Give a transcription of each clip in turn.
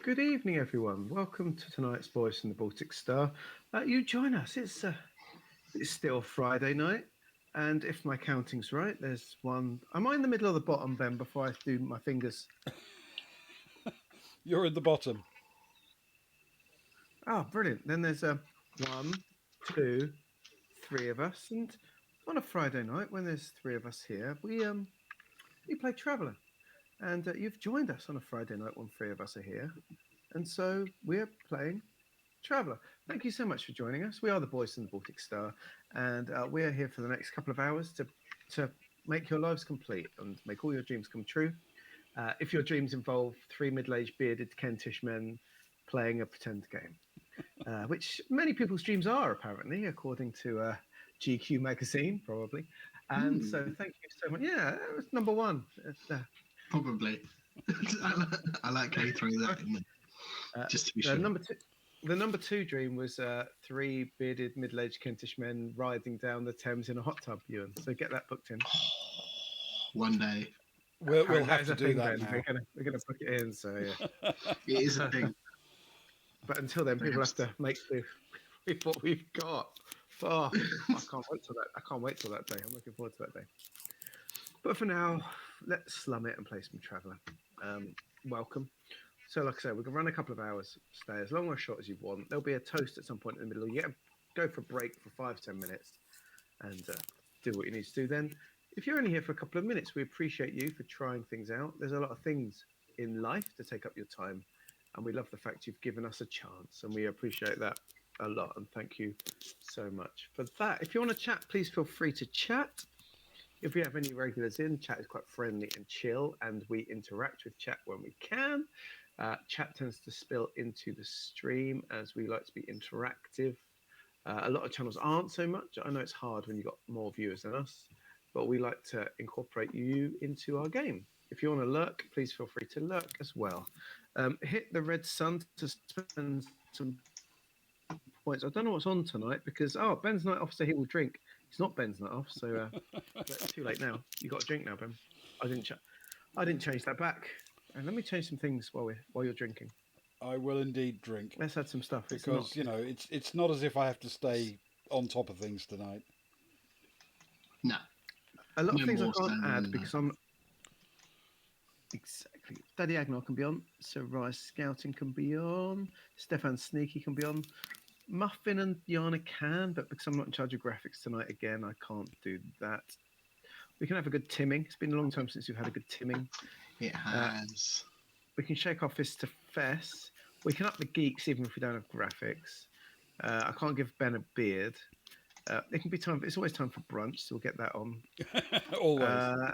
Good evening, everyone. Welcome to tonight's Voice in the Baltic Star. You join us. It's still Friday night, and if my counting's right, there's one. Am I in the middle or the bottom, Ben? Before I do my fingers. You're in the bottom. Oh, brilliant! Then there's a one, two, three of us, and on a Friday night when there's three of us here, we play Traveller, and you've joined us on a Friday night when three of us are here, and so we're playing Traveller. Thank you so much for joining us. We are the Boys in the Baltic Star, and we're here for the next couple of hours to make your lives complete and make all your dreams come true. If your dreams involve three middle-aged bearded Kentish men playing a pretend game, which many people's dreams are apparently, according to GQ magazine, probably. And so, thank you so much. Yeah, it was number one. Probably. I like how you throw that in there, just to be sure. The number two dream was three bearded middle-aged Kentish men riding down the Thames in a hot tub, Ewan. So get that booked in. One day. We'll have to do that now. We're gonna book it in. So yeah, It is a thing. but until then, people have to make do with what we've got. Oh, I can't wait till that. I can't wait till that day. I'm looking forward to that day. But for now, let's slum it and play some Traveller. Welcome. So, like I said, we can run a couple of hours, stay as long or short as you want. There'll be a toast at some point in the middle. You go for a break for 5-10 minutes and do what you need to do then. If you're only here for a couple of minutes, we appreciate you for trying things out. There's a lot of things in life to take up your time, and we love the fact you've given us a chance, and we appreciate that a lot, and thank you so much for that. If you want to chat, please feel free to chat. If we have any regulars in, chat is quite friendly and chill, and we interact with chat when we can. Chat tends to spill into the stream as we like to be interactive. A lot of channels aren't so much. I know it's hard when you've got more viewers than us, but we like to incorporate you into our game. If you want to lurk, please feel free to lurk as well. Hit the red sun to spend some points. I don't know what's on tonight because, Ben's night off, so he will drink. It's not Ben's night off, so it's too late now. You got to drink now, Ben. I didn't change that back. And let me change some things while you're drinking. I will indeed drink. Let's add some stuff because it's not as if I have to stay on top of things tonight. No. A lot of things I can't add because I'm exactly. Daddy Agnar can be on. Sir Rise Scouting can be on. Stefan Sneaky can be on. Muffin and Yana can, but because I'm not in charge of graphics tonight, again, I can't do that. We can have a good timming. It's been a long time since we've had a good timming. It has. We can shake our fists to Fess. We can up the geeks even if we don't have graphics. I can't give Ben a beard. It can be time. It's always time for brunch, so we'll get that on. Always. I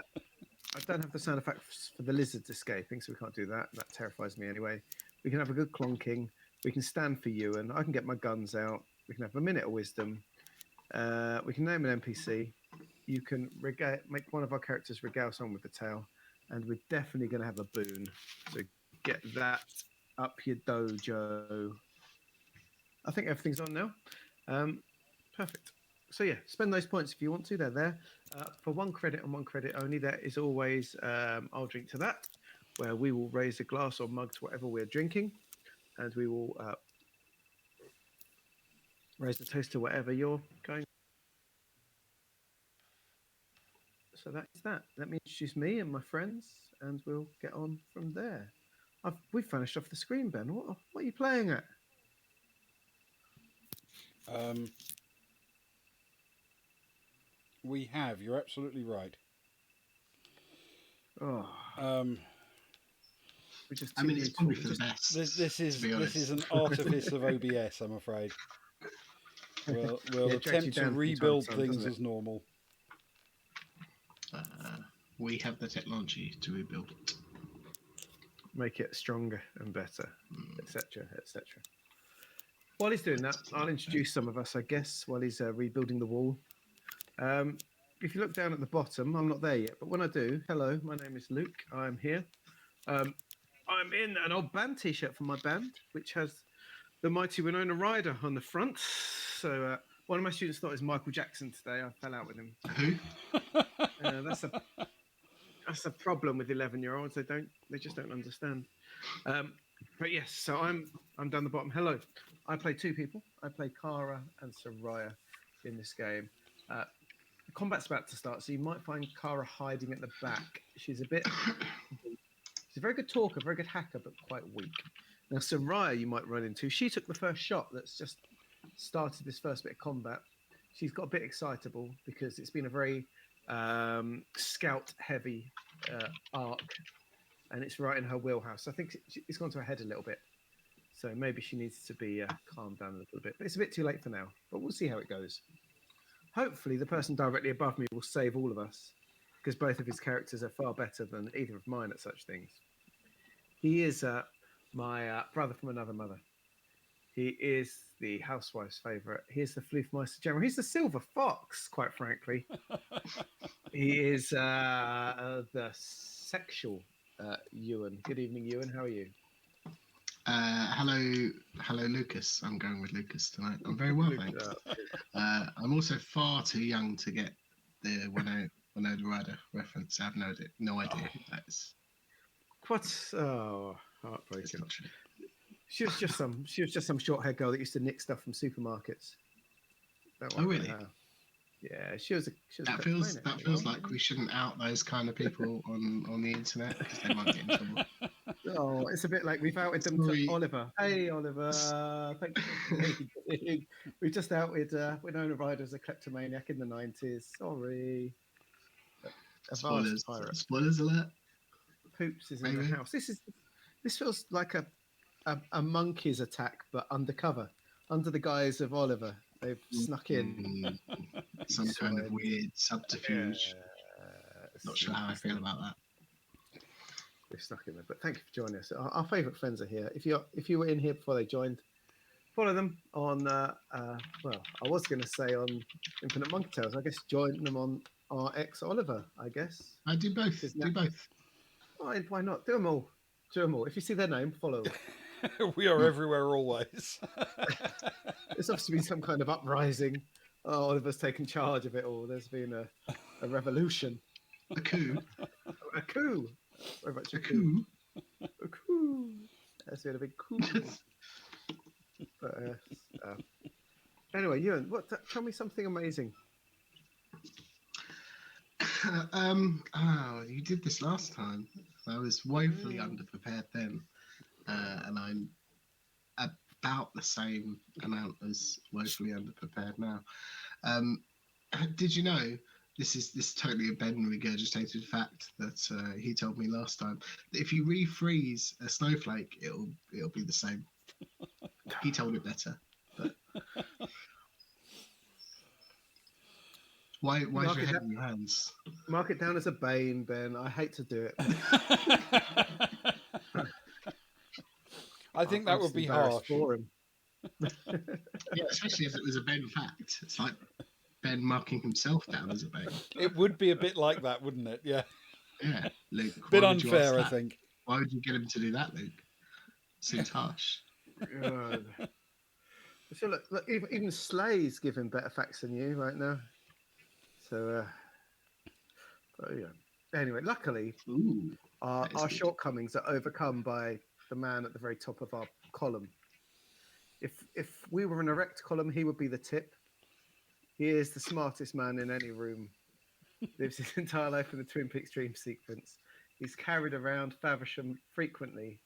don't have the sound effects for the lizards escaping, so we can't do that. That terrifies me anyway. We can have a good clonking. We can stand for you, and I can get my guns out. We can have a minute of wisdom. We can name an NPC. You can make one of our characters regale someone with the tail, and we're definitely going to have a boon. So get that up your dojo. I think everything's on now. Perfect. So yeah, spend those points if you want to. They're there for 1 credit and 1 credit only. There is always I'll drink to that, where we will raise a glass or mug to whatever we're drinking, and we will raise the toast to whatever you're going. So that's that. Let me introduce me and my friends, and we'll get on from there. We've vanished off the screen, Ben. What are you playing at? We have. You're absolutely right. Oh. It's probably for the best. This is an artifice of OBS, I'm afraid. We'll attempt to rebuild things as normal. We have the technology to rebuild it. Make it stronger and better, etc., etc. While he's doing that, I'll introduce some of us, I guess, while he's rebuilding the wall. If you look down at the bottom, I'm not there yet, but when I do, hello, my name is Luke. I'm here. I'm in an old band T-shirt from my band, which has the mighty Winona Ryder on the front. So one of my students thought it was Michael Jackson today. I fell out with him. Who? That's a problem with 11-year-olds. They just don't understand. But yes, so I'm down the bottom. Hello, I play two people. I play Kara and Soraya in this game. The combat's about to start, so you might find Kara hiding at the back. She's a very good talker, very good hacker, but quite weak. Now Soraya, you might run into. She took the first shot that's just started this first bit of combat. She's got a bit excitable because it's been a very scout-heavy arc, and it's right in her wheelhouse. I think it's gone to her head a little bit, so maybe she needs to be calmed down a little bit. But it's a bit too late for now. But we'll see how it goes. Hopefully, the person directly above me will save all of us, because both of his characters are far better than either of mine at such things. He is my brother from another mother. He is the housewife's favourite. He is the Floofmeister General. He's the Silver Fox, quite frankly. He is the sexual Ewan. Good evening, Ewan. How are you? Hello, Lucas. I'm going with Lucas tonight. I'm very well, thanks. I'm also far too young to get the Winona Ryder reference. I have no idea who that is. What? Oh, heartbreaking. She was just some short-haired girl that used to nick stuff from supermarkets. Oh, really? Yeah, she was. That feels like we shouldn't out those kind of people on the internet because they might get in trouble. Oh, it's a bit like we've outed them to Oliver. Hey, Oliver. Thank you. We've just outed Winona Ryder as a kleptomaniac in the 90s. Sorry. Spoilers. Pirate. Spoilers alert. Poops is in the house. This feels like a monkey's attack, but undercover, under the guise of Oliver. They've snuck in. Some kind of weird subterfuge. Not sure how I feel about that. They've snuck in there, but thank you for joining us. Our favourite friends are here. If you were in here before they joined, follow them on. Well, I was going to say on Infinite Monkey Tales. I guess join them on RX Oliver. I guess I do both. Why not? Do them all. If you see their name, follow them. We are everywhere always. There's obviously been some kind of uprising. Oh, Oliver's taken charge of it all. There's been a revolution. A coup. A coup. Very much a coup. A coup. There's been a big coup. But, anyway, Ewan, tell me something amazing. You did this last time. I was woefully underprepared then. And I'm about the same amount as woefully underprepared now. Did you know this is totally a Ben regurgitated fact that he told me last time that if you refreeze a snowflake, it'll be the same. He told it better. But why is your head in your hands? Mark it down as a bane, Ben. I hate to do it. I think that would be harsh for him. Yeah, especially if it was a Ben fact. It's like Ben marking himself down as a Ben. It would be a bit like that, wouldn't it? Yeah. Yeah, Luke. Bit unfair, I think. Why would you get him to do that, Luke? Seems harsh. God. So look, even Slay's giving better facts than you right now. So, but yeah. Anyway, luckily, our shortcomings are overcome by the man at the very top of our column. If we were an erect column, he would be the tip. He is the smartest man in any room. Lives his entire life in the Twin Peaks dream sequence. He's carried around Faversham frequently,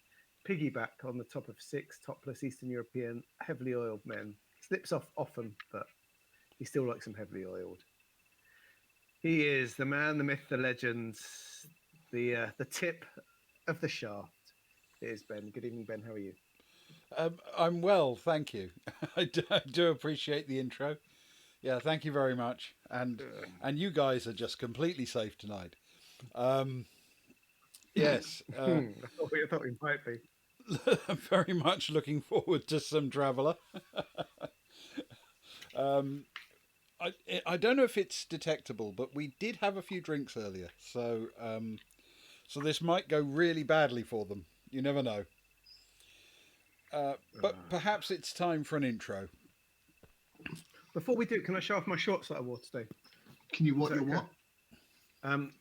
piggyback on the top of 6 topless Eastern European heavily oiled men. Slips off often, but he still likes them heavily oiled. He is the man, the myth, the legend, the tip of the shaft. It is Ben. Good evening, Ben. How are you? I'm well, thank you. I do appreciate the intro. Yeah, thank you very much. And you guys are just completely safe tonight. Yes. I thought we might be. Very much looking forward to some Traveller. I don't know if it's detectable, but we did have a few drinks earlier, so this might go really badly for them. You never know. But perhaps it's time for an intro. Before we do, can I show off my shorts that I wore today? Can you what your what?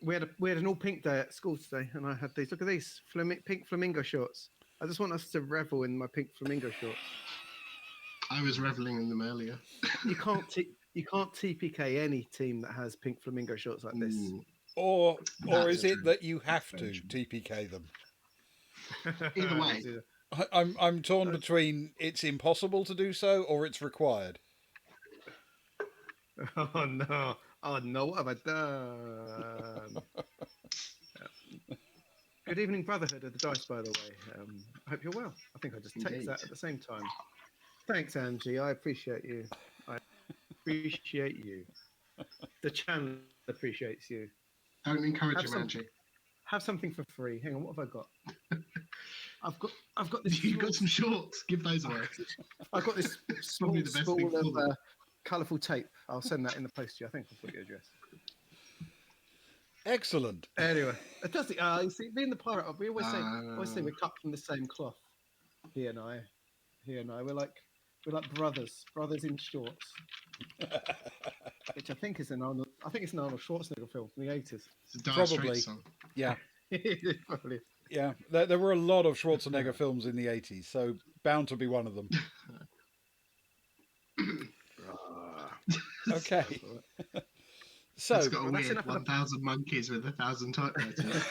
We had an all pink day at school today, and I had these. Look at these pink flamingo shorts. I just want us to revel in my pink flamingo shorts. I was reveling in them earlier. You can't TPK any team that has pink flamingo shorts like this. Ooh, Or That's is it true. that you have That's to very TPK them? Either way. I'm torn between it's impossible to do so or it's required. Oh no! Oh no! What have I done? Good evening, Brotherhood of the Dice. By the way, I hope you're well. I think I just text Indeed. that at the same time. Thanks, Angie. I appreciate you. I appreciate you. The channel appreciates you. Don't encourage Have him, some- Angie. Have something for free. Hang on, what have I got? I've got this. You've got some shorts. Give those away. I've got this small Probably the best thing spool for of them. colourful tape. I'll send that in the post to you. I think I've got your address. Excellent. Anyway, it does. You see, being the pirate, we always say we're cut from the same cloth. He and I, we're like brothers in shorts. Which I think is an Arnold. I think it's an Arnold Schwarzenegger film from the 80s. It's a Dire Probably. Straits song. Yeah. Probably. Yeah. There were a lot of Schwarzenegger films in the 80s, so bound to be one of them. Okay. So It's got a well, that's weird enough of the- 1,000 monkeys with 1,000 typewriters.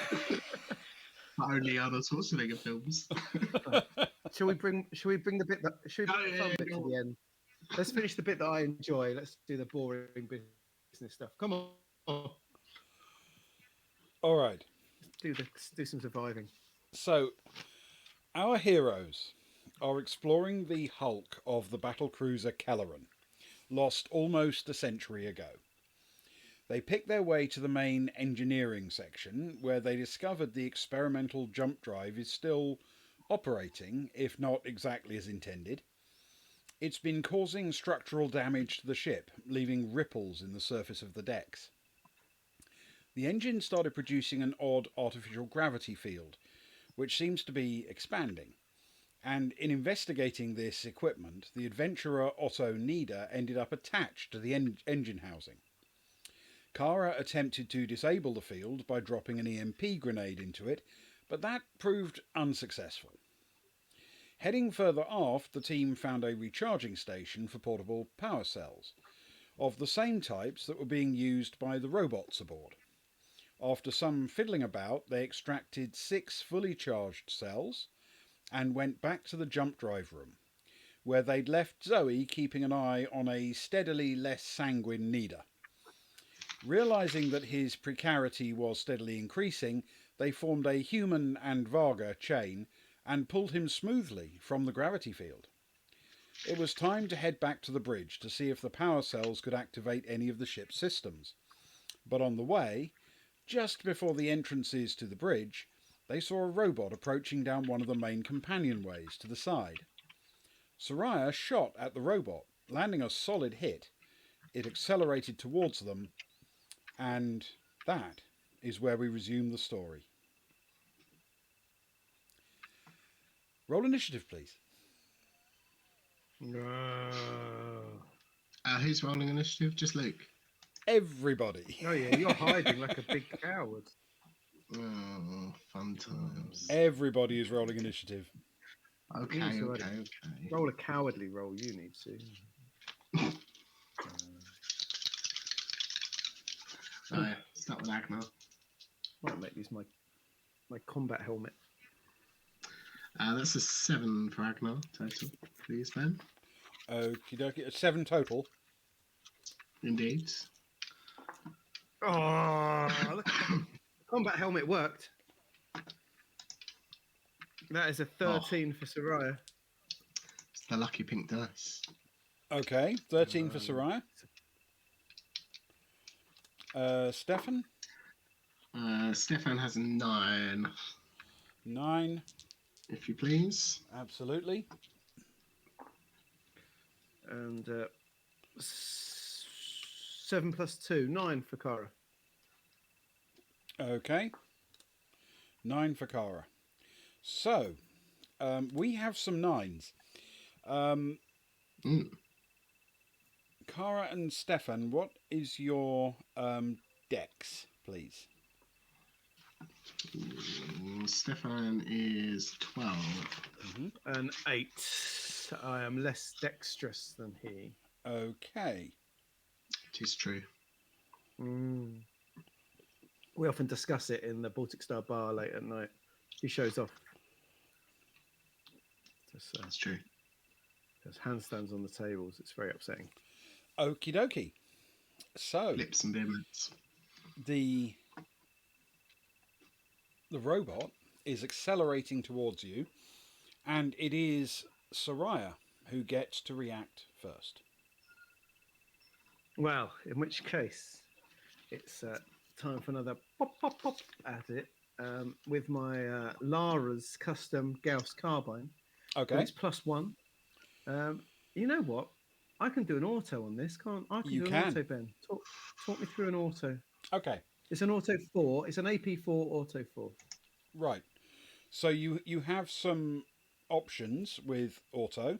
But only Arnold Schwarzenegger films. Shall we bring the bit that should we bring the fun bit to the end? Let's finish the bit that I enjoy. Let's do the boring business stuff. Come on. all right. Do some surviving. So our heroes are exploring the hulk of the battlecruiser Kelleren, lost almost a century ago. They pick their way to the main engineering section, where they discovered the experimental jump drive is still operating, if not exactly as intended. It's been causing structural damage to the ship, leaving ripples in the surface of the decks. The engine started producing an odd artificial gravity field, which seems to be expanding. And in investigating this equipment, the adventurer Otto Nieder ended up attached to the engine housing. Kara attempted to disable the field by dropping an EMP grenade into it, but that proved unsuccessful. Heading further aft, the team found a recharging station for portable power cells, of the same types that were being used by the robots aboard. After some fiddling about, they extracted 6 fully charged cells and went back to the jump drive room, where they'd left Zoe keeping an eye on a steadily less sanguine Nieder. Realising that his precarity was steadily increasing, they formed a human and Varga chain and pulled him smoothly from the gravity field. It was time to head back to the bridge to see if the power cells could activate any of the ship's systems. But on the way, just before the entrances to the bridge, they saw a robot approaching down one of the main companionways to the side. Soraya shot at the robot, landing a solid hit. It accelerated towards them, and that is where we resume the story. Roll initiative, please. No. Who's rolling initiative? Just Luke. Everybody. Oh yeah, you're hiding like a big coward. Oh, fun times. Everybody is rolling initiative. Okay, Yes, okay, right. okay. Roll a cowardly roll. You need to. Start with Agnar. Might make this my combat helmet. That's a 7 for Agnar total, please, Ben. Okie dokie. 7 total. Indeed. Oh, look, combat helmet worked. That is a 13 for Soraya. It's the lucky pink dice. Okay. 13 for Soraya. Stefan? Stefan has a 9, 9. if you please. Absolutely. And 7 plus 2, 9 for Kara. Okay. 9 for Kara. So, we have some 9s. Kara and Stefan, what is your dex, please. Stefan is 12. An 8. I am less dexterous than he. Okay. It is true. Mm. We often discuss it in the Baltic Star bar late at night. He shows off. That's true. There's handstands on the tables. It's very upsetting. Okie dokie. So Flips and dimmets. the robot is accelerating towards you, and it is Soraya who gets to react first. Well, in which case, it's time for another pop, pop, pop at it with my Lara's custom Gauss carbine. Okay. But it's +1. You know what? I can do an auto on this, can't I? You do can. An auto, Ben. Talk me through an auto. Okay. It's an auto 4. It's an AP4 auto 4. Right. So you have some options with auto.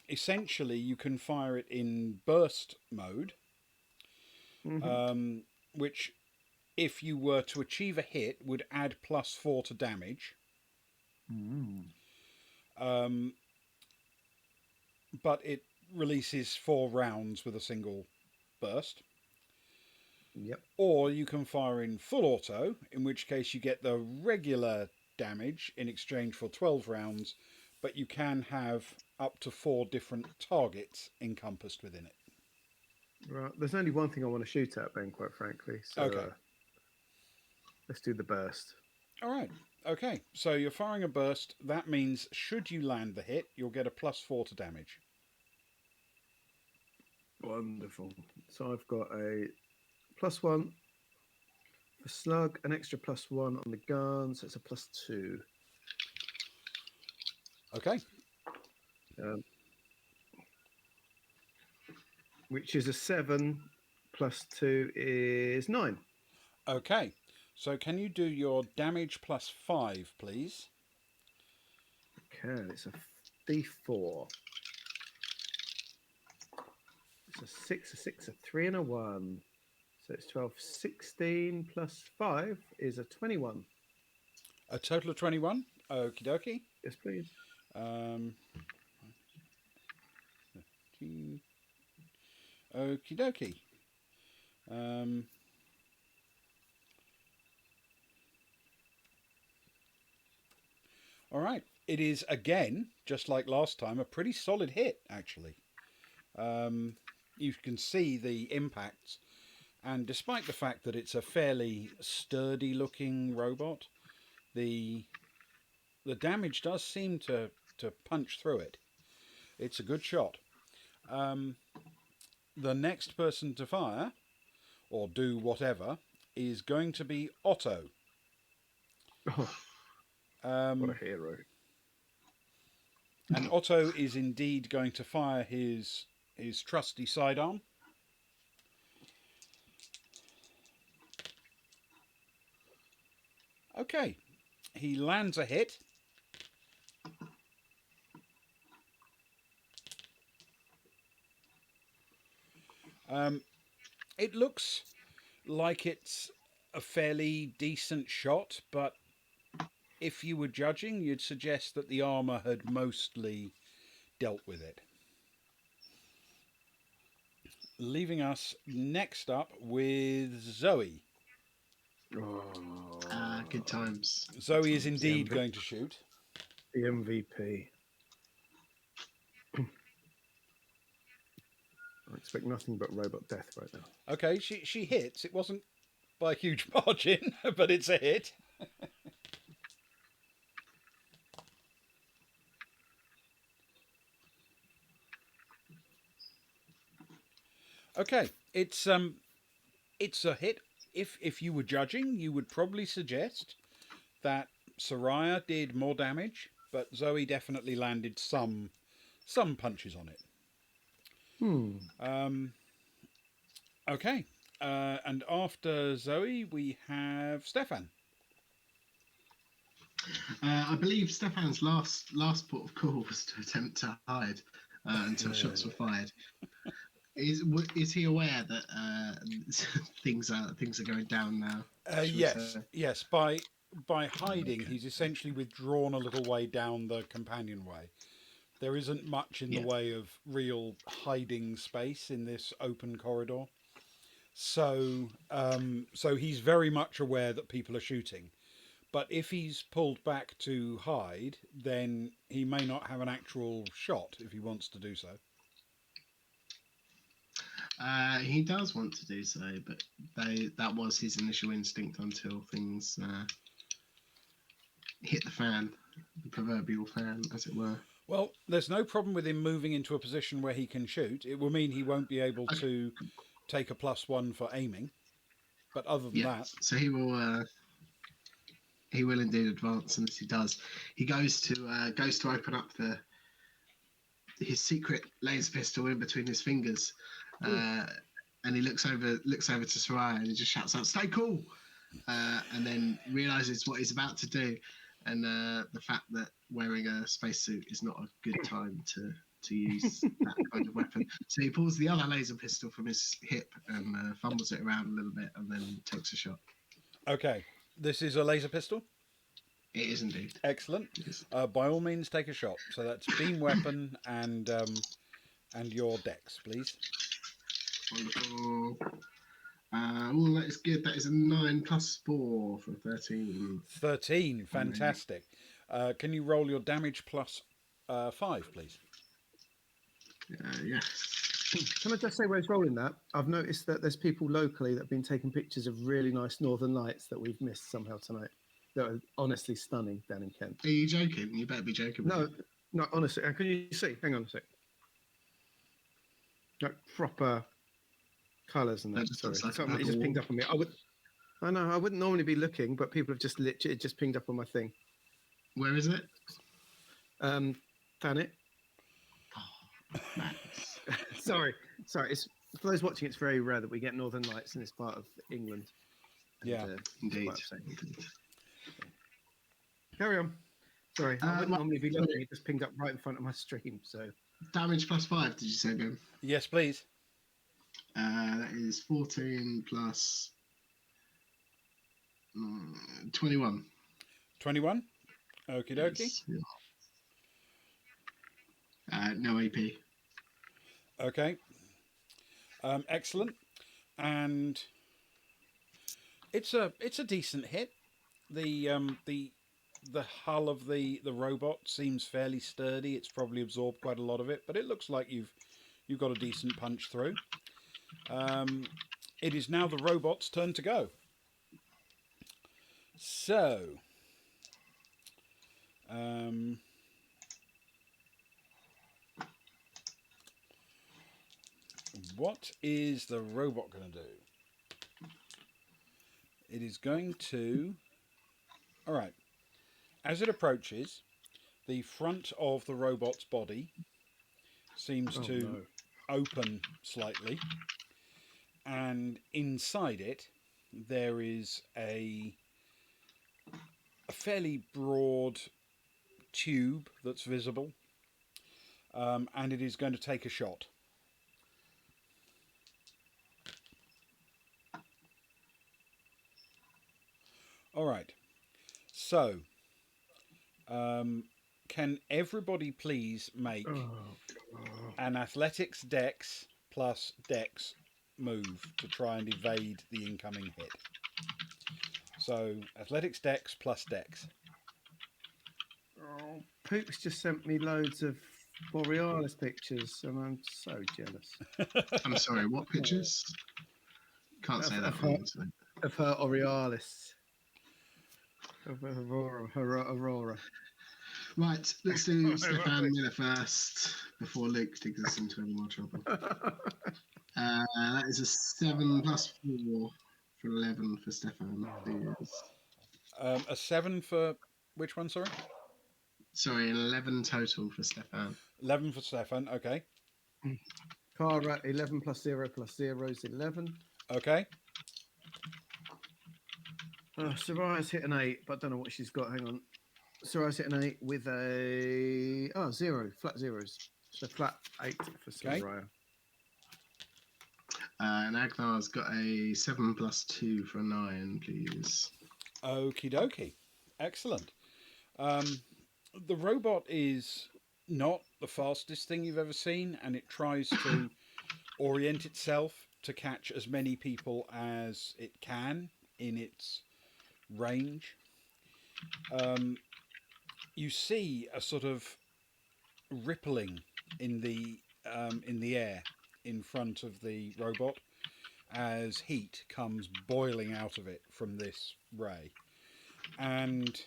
Essentially, you can fire it in burst mode, which, if you were to achieve a hit, would add +4 to damage. But it releases 4 rounds with a single burst. Yep. Or you can fire in full auto, in which case you get the regular damage in exchange for 12 rounds, but you can have up to 4 different targets encompassed within it. Right. There's only one thing I want to shoot at, Ben, quite frankly. So, Okay. Let's do the burst. All right. Okay. So you're firing a burst. That means should you land the hit, you'll get a +4 to damage. Wonderful. So I've got a +1 for slug, an extra +1 on the gun, so it's a +2. Okay. Which is a 7 +2 is 9. Okay. So can you do your damage +5, please? Okay, it's a D4. It's a 6, a 6, a 3, and a 1. So it's 12, 16 +5 is a 21. A total of 21. Okie dokie. Yes, please. 15. Okie dokie. All right. It is, again, just like last time, a pretty solid hit, actually. You can see the impacts, and despite the fact that it's a fairly sturdy-looking robot, the damage does seem to punch through it. It's a good shot. The next person to fire, or do whatever, is going to be Otto. What a hero. And Otto is indeed going to fire his trusty sidearm. Okay. He lands a hit. It looks like it's a fairly decent shot, but if you were judging, you'd suggest that the armour had mostly dealt with it. Leaving us next up with Zoe. Good times. Zoe is indeed going to shoot. The MVP. I expect nothing but robot death right now. Okay, she hits. It wasn't by a huge margin, but it's a hit. Okay, it's a hit. If you were judging, you would probably suggest that Soraya did more damage, but Zoe definitely landed some punches on it. Okay, and after Zoe, we have Stefan. I believe Stefan's last port of call was to attempt to hide until shots were fired. Is he aware that things are going down now? Shall we Yes, say? yes. By hiding, Okay. he's essentially withdrawn a little way down the companionway. There isn't much in the Yeah. way of real hiding space in this open corridor. So he's very much aware that people are shooting. But if he's pulled back to hide, then he may not have an actual shot if he wants to do so. He does want to do so, but that was his initial instinct until things hit the fan, the proverbial fan, as it were. Well, there's no problem with him moving into a position where he can shoot. It will mean he won't be able Okay. to take a +1 for aiming. But other than Yeah. that, So he will. He will indeed advance, and as he does, he goes to open up his secret laser pistol in between his fingers, and he looks over to Soraya and he just shouts out, "Stay cool!" And then realizes what he's about to do, and the fact that wearing a spacesuit is not a good time to use that kind of weapon. So he pulls the other laser pistol from his hip and fumbles it around a little bit, and then takes a shot. okay, this is a laser pistol. It is indeed. Excellent. Yes. By all means, take a shot. So that's beam weapon and your dex, please. Wonderful. Oh, that is good. That is a 9 + 4 for 13. 13. Fantastic. Can you roll your damage +5, please? Yes. Can I just say, where he's rolling that, I've noticed that there's people locally that have been taking pictures of really nice northern lights that we've missed somehow tonight. That are honestly stunning down in Kent. Are you joking? You better be joking. No, no, honestly. And can you see? Hang on a sec. Like proper colours and that. That just Sorry, looks like a something it just bubble. pinged up on me. I know I wouldn't normally be looking, but people have just literally just pinged up on my thing. Where is it? Found it. Oh, nice. sorry. It's for those watching. It's very rare that we get northern lights in this part of England. And, Yeah, it's Indeed. quite upsetting. Carry on. Sorry, I wouldn't normally be looking. It just pinged up right in front of my stream. So Damage +5, did you say, Ben? yes, please. That is 14 plus 21. 21. Okie dokie. Yes. No AP. Okay. Excellent. And it's a decent hit. The hull of the robot seems fairly sturdy. It's probably absorbed quite a lot of it, but it looks like you've got a decent punch through. It is now the robot's turn to go. So, what is the robot going to do? It is going to... All right. As it approaches, the front of the robot's body seems to open slightly, and inside it there is a fairly broad tube that's visible, and it is going to take a shot. All right. So, can everybody please make an athletics dex plus dex move to try and evade the incoming hit? So, athletics dex plus dex. Oh, Poop's just sent me loads of Borealis pictures, and I'm so jealous. I'm sorry, what pictures? Can't say that on the internet. Of her Borealis. Of Aurora. Right, let's do Stefan Miller first before Luke digs us into any more trouble. That is a 7 + 4 for 11 for Stefan. A 7 for which one, sorry? Sorry, an 11 total for Stefan. 11 for Stefan, okay. Cara, 11 + 0 + 0 is 11. Okay. Soraya's hit an 8, but I don't know what she's got. Hang on. Soraya's hit an 8 with a 0, flat zeros. So flat 8 for Soraya. And Agnar's got a 7 plus 2 for a 9, please. Okie dokie. Excellent. The robot is not the fastest thing you've ever seen, and it tries to orient itself to catch as many people as it can in its range. You see a sort of rippling in the air in front of the robot as heat comes boiling out of it from this ray, and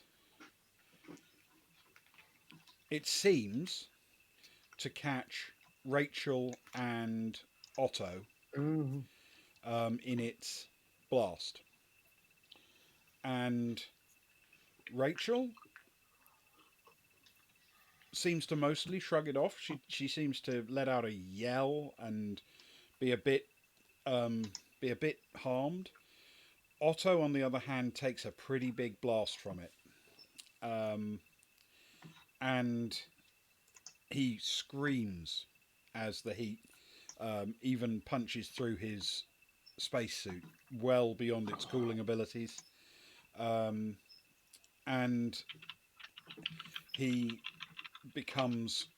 it seems to catch Rachel and Otto Mhm. in its blast. And Rachel seems to mostly shrug it off. She seems to let out a yell and be a bit be a bit harmed. Otto, on the other hand, takes a pretty big blast from it, and he screams as the heat even punches through his spacesuit well beyond its cooling abilities. And he becomes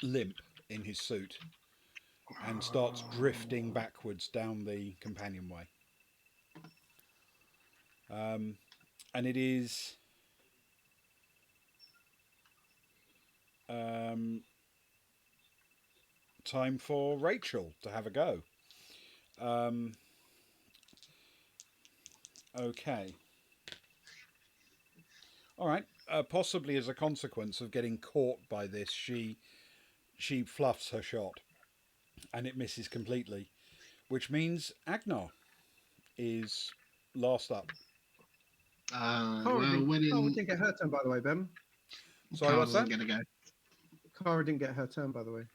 limp in his suit and starts drifting backwards down the companionway. And it is time for Rachel to have a go. Okay. All right. Possibly as a consequence of getting caught by this, she fluffs her shot, and it misses completely, which means Agnar is last up. Well, when Cara in didn't get her turn, by the way, Ben. Sorry, Carl what's that? doesn't get a go. Cara didn't get her turn, by the way.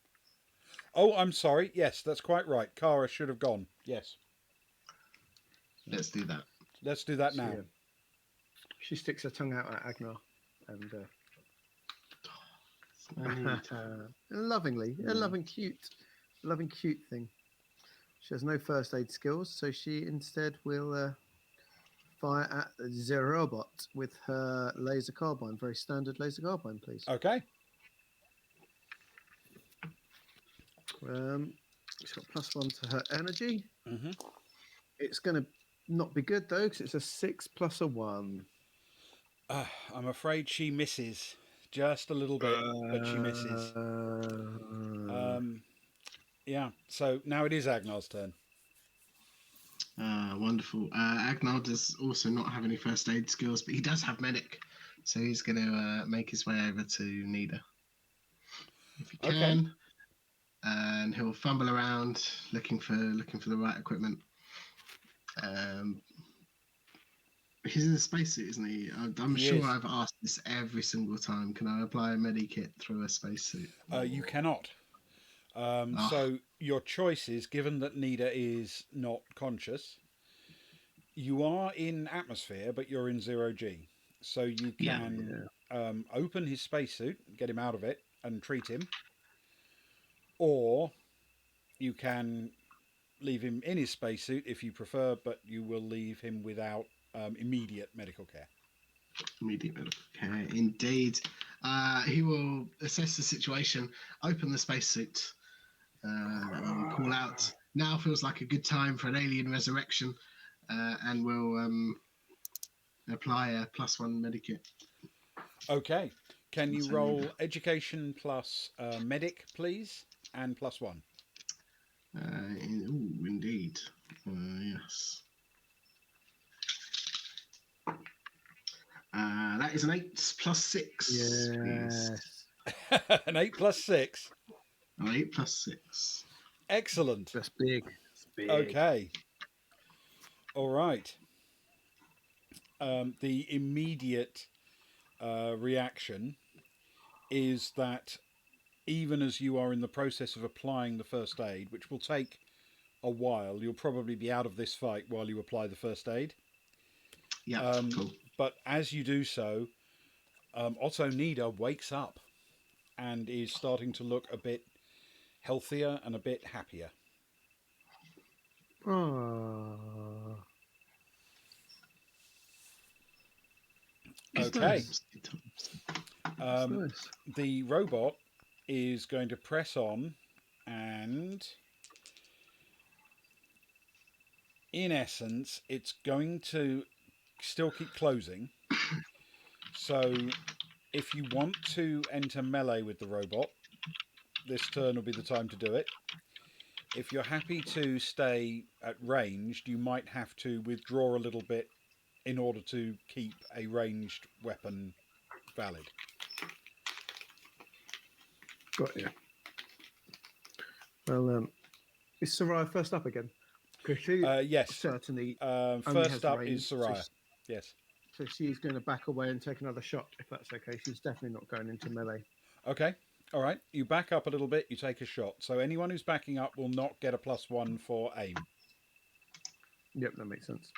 Oh, I'm sorry. Yes, that's quite right. Kara should have gone. Yes. Let's do that. Let's do that now. She sticks her tongue out at Agnar and lovingly, a loving cute thing. She has no first aid skills, so she instead will fire at the robot with her laser carbine. Very standard laser carbine, please. Okay. It's got +1 to her energy. Mm-hmm. It's going to not be good though, because it's a 6 plus a 1. I'm afraid she misses just a little bit, but she misses. Yeah. So now it is Agnar's turn. Wonderful. Agnar does also not have any first aid skills, but he does have medic, so he's going to make his way over to Nida if he can, Okay. and he'll fumble around looking for the right equipment. He's in a spacesuit, isn't he? I'm He sure is. I've asked this every single time. Can I apply a medikit through a spacesuit? You cannot. So your choice is, given that Nida is not conscious, you are in atmosphere, but you're in 0G. So you can open his spacesuit, get him out of it, and treat him. Or you can leave him in his spacesuit if you prefer, but you will leave him without immediate medical care. Immediate medical care, indeed. He will assess the situation, open the spacesuit, and call out, "Now feels like a good time for an alien resurrection," and will apply a +1 medikit. Okay. Can you roll education plus medic, please, and +1? Indeed. Yes. That is an 8 plus 6. Yes. An 8 plus 6. An 8 plus 6. Excellent. That's big. That's big. Okay. All right. The immediate reaction is that even as you are in the process of applying the first aid, which will take a while, you'll probably be out of this fight while you apply the first aid. Yeah, cool. But as you do so, Otto Nida wakes up and is starting to look a bit healthier and a bit happier. Oh, Okay. nice. That's Um, nice. the robot is going to press on, and in essence, it's going to still keep closing. So, if you want to enter melee with the robot, this turn will be the time to do it. If you're happy to stay at ranged, you might have to withdraw a little bit in order to keep a ranged weapon valid. Got you. Well, is Soraya first up again? Because she Yes. certainly only First has up range, is Soraya. Yes. so she's going to back away and take another shot, if that's okay. She's definitely not going into melee. Okay. All right. You back up a little bit, you take a shot. So anyone who's backing up will not get a +1 for aim. Yep, that makes sense.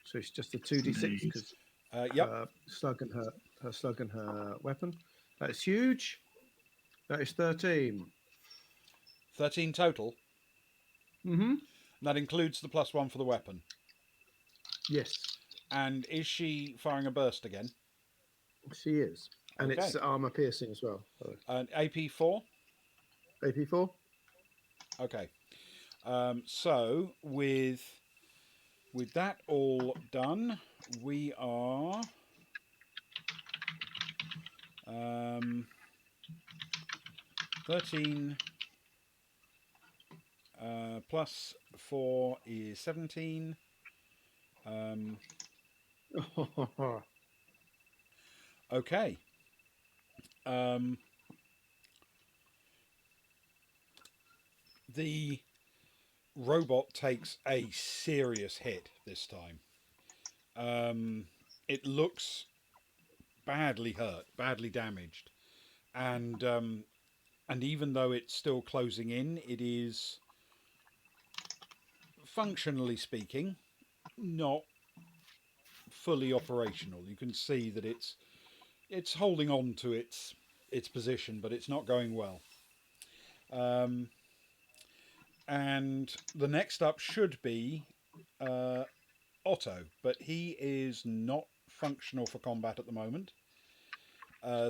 So it's just a 2d6 because Yep. her slug and her weapon. That's huge. That is 13. 13 total. Mm-hmm. That includes the +1 for the weapon. Yes, And is she firing a burst again? she is. And Okay. it's armor piercing as well. And AP4? AP4? Okay. So with that all done, we are 13 +4 is 17. Okay. The robot takes a serious hit this time. It looks badly hurt, badly damaged, and even though it's still closing in, it is, functionally speaking, not fully operational. You can see that it's holding on to its position, but it's not going well. And the next up should be Otto, but he is not functional for combat at the moment.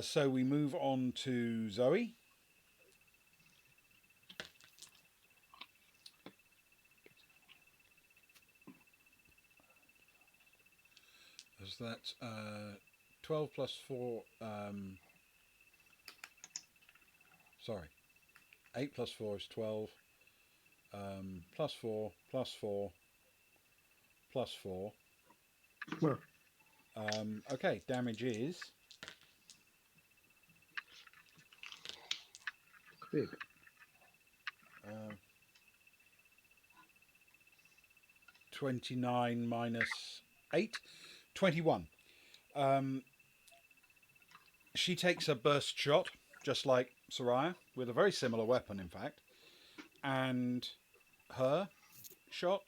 So we move on to Zoe. Is that 12 plus 4? Sorry. 8 plus 4 is 12. Plus 4, plus 4, plus 4. Well, Okay, damage is big. 29 minus 8, 21. She takes a burst shot, just like Soraya, with a very similar weapon, in fact. And her shot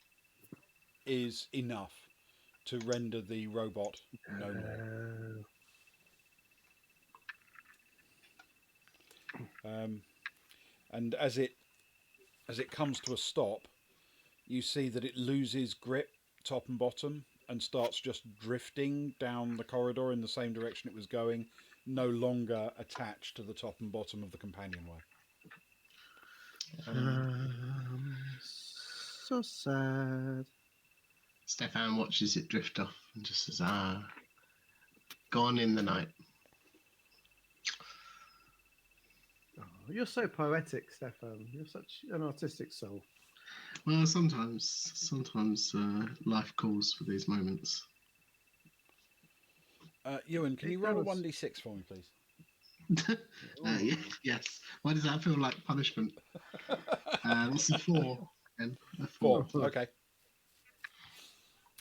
is enough to render the robot no more. And as it comes to a stop, you see that it loses grip top and bottom and starts just drifting down the corridor in the same direction it was going, no longer attached to the top and bottom of the companionway. So sad. Stefan watches it drift off and just says, gone in the night. Oh, you're so poetic, Stefan. You're such an artistic soul. Well, sometimes life calls for these moments. Ewan, can you roll a 1d6 for me, please? Yes. Why does that feel like punishment? This is 4. And a 4. Okay.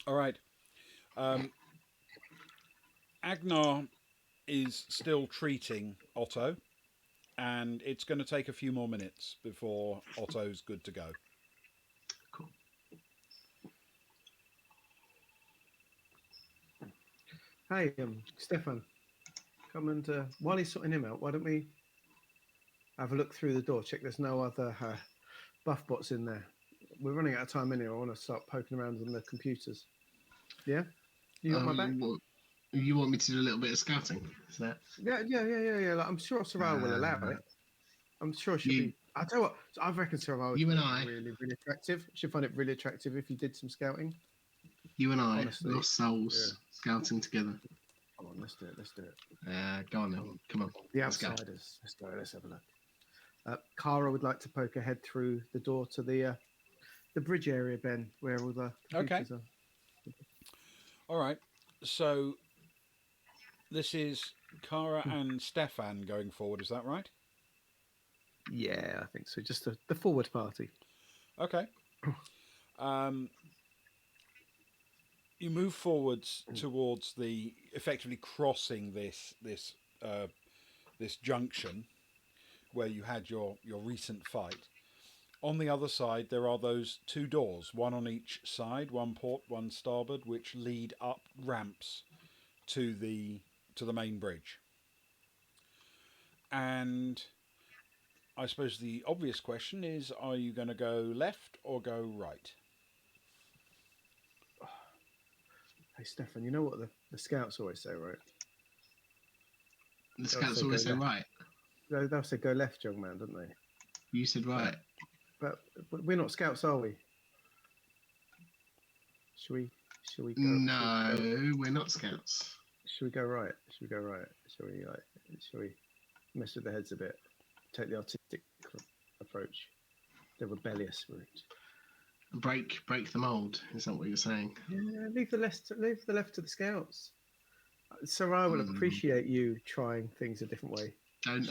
All right. Agnar is still treating Otto, and it's going to take a few more minutes before Otto's good to go. Cool. Hey, Stefan, come and while he's sorting him out, why don't we have a look through the door, check there's no other buff bots in there. we're running out of time anyway. I want to start poking around on the computers. Yeah, you got my back. You want me to do a little bit of scouting? Is that? Yeah. Like, I'm sure Soraya will allow it. I'm sure she'll you, be. I tell you what, I reckon Soraya would You and find I. it really, really attractive. She'd find it really attractive if you did some scouting. You and I, Honestly, lost souls, scouting together. Come on, let's do it. Let's do it. Go on then. Come on. The Let's go. outsiders. Let's go. Let's have a look. Kara would like to poke her head through the door to the bridge area, Ben, where all the computers are. All right. So this is Kara and Stefan going forward. Is that right? Yeah, I think so. Just the forward party. Okay. You move forwards towards the effectively crossing this junction where you had your recent fight. On the other side, there are those two doors, one on each side, one port, one starboard, which lead up ramps to the main bridge. And I suppose the obvious question is, are you going to go left or go right? Hey, Stefan, you know what the scouts always say, right? The scouts always say right. They'll say go left, young man, don't they? You said right. But we're not scouts, are we? Should we go? No, we're not scouts. Should we go right? Should we mess with the heads a bit? Take the artistic approach, the rebellious route. Break the mold. Is that what you're saying? Yeah, leave the left to the scouts. Sarai will appreciate you trying things a different way. Don't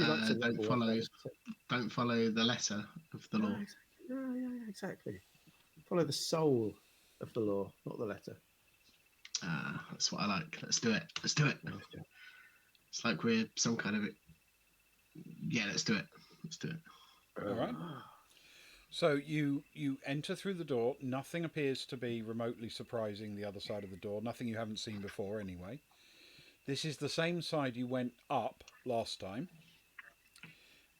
follow the letter of the law. Exactly. Follow the soul of the law, not the letter. That's what I like. Let's do it. It's like we're some kind of. Yeah, let's do it. All right. So you enter through the door. Nothing appears to be remotely surprising the other side of the door. Nothing you haven't seen before, anyway. This is the same side you went up last time.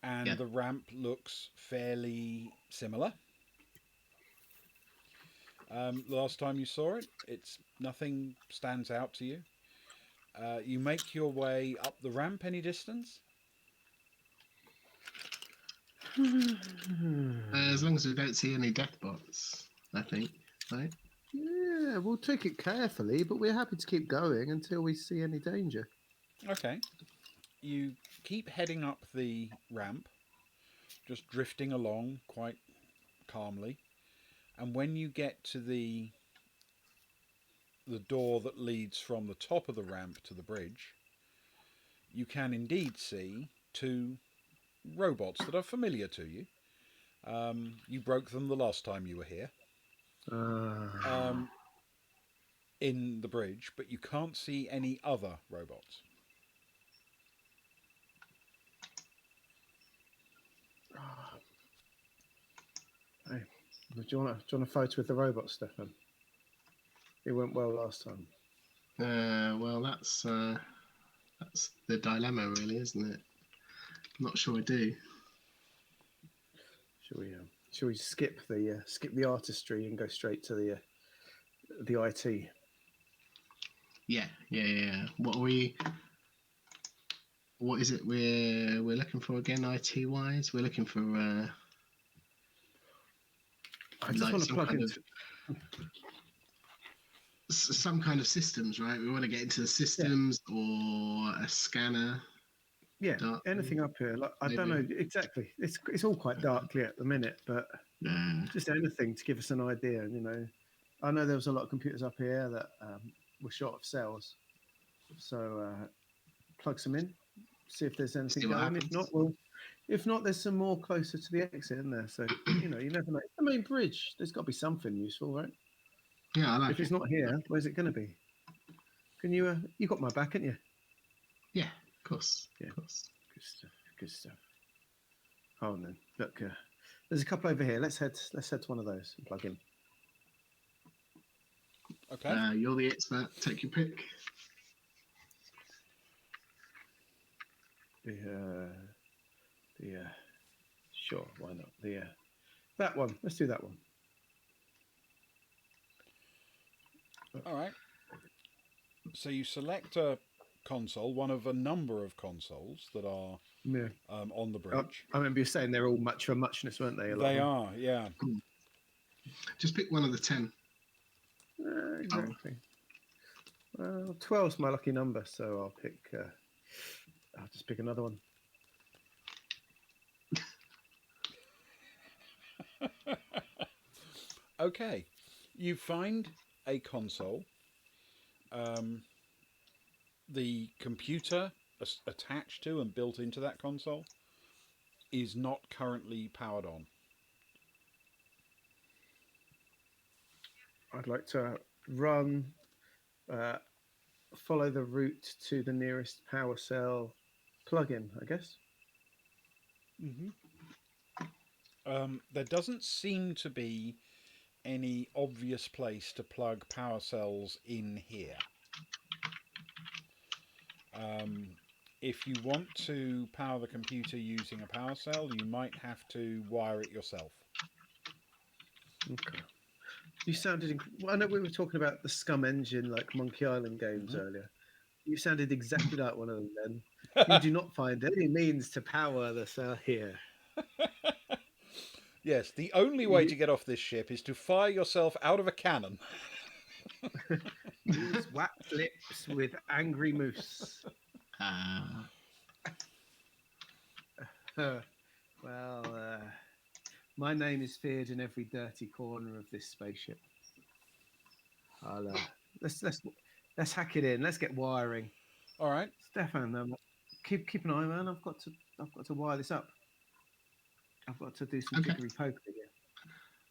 And the ramp looks fairly similar. Last time you saw it, nothing stands out to you. You make your way up the ramp any distance? As long as we don't see any death bots, I think, right? Yeah, we'll take it carefully, but we're happy to keep going until we see any danger. Okay. You keep heading up the ramp, just drifting along quite calmly. And when you get to the door that leads from the top of the ramp to the bridge, you can indeed see two robots that are familiar to you. You broke them the last time you were here. In the bridge, but you can't see any other robots. Hey, do you want to fight with the robots, Stefan? It went well last time. Well, that's the dilemma, really, isn't it? I'm not sure I do. Shall we skip the artistry and go straight to the IT? Yeah. What is it we're looking for again? IT wise, we're looking for. I just want to plug into some kind of systems, right? We want to get into the systems or a scanner. Yeah, anything up here. Like, I don't know exactly. It's all quite darkly at the minute, but just anything to give us an idea. You know, I know there was a lot of computers up here that were short of cells, so plug some in, see if there's anything going. If not, there's some more closer to the exit in there. So you never know. It's the main bridge. There's got to be something useful, right? Yeah, I like If it's not here, where's it going to be? Can you? You got my back, haven't you? Yeah. Of course. Good stuff. Hold on then. Look, there's a couple over here. Let's head to one of those and plug in. Okay. You're the expert. Take your pick. Sure, why not? That one. Let's do that one. All right. So you select a console, one of a number of consoles that are Yeah. on the I, bridge. I remember you saying they're all much for muchness, weren't they? A lot of They them? are, yeah. Just pick one of the 10. Exactly. Well, 12's my lucky number, so I'll pick. I'll just pick another one. Okay. You find a console. The computer attached to and built into that console is not currently powered on. I'd like to run, follow the route to the nearest power cell plug-in, I guess. There doesn't seem to be any obvious place to plug power cells in here. If you want to power the computer using a power cell, you might have to wire it yourself. Okay. You sounded. Well, I know we were talking about the Scum engine, like Monkey Island games earlier. You sounded exactly like one of them. Then you do not find any means to power the cell here. Yes, the only way You to get off this ship is to fire yourself out of a cannon. use waxed lips with angry moose. Well, my name is feared in every dirty corner of this spaceship. I'll let's hack it in. Let's get wiring. All right. Stefan, keep an eye, man. I've got to wire this up. I've got to do some Okay. jiggery pokery here.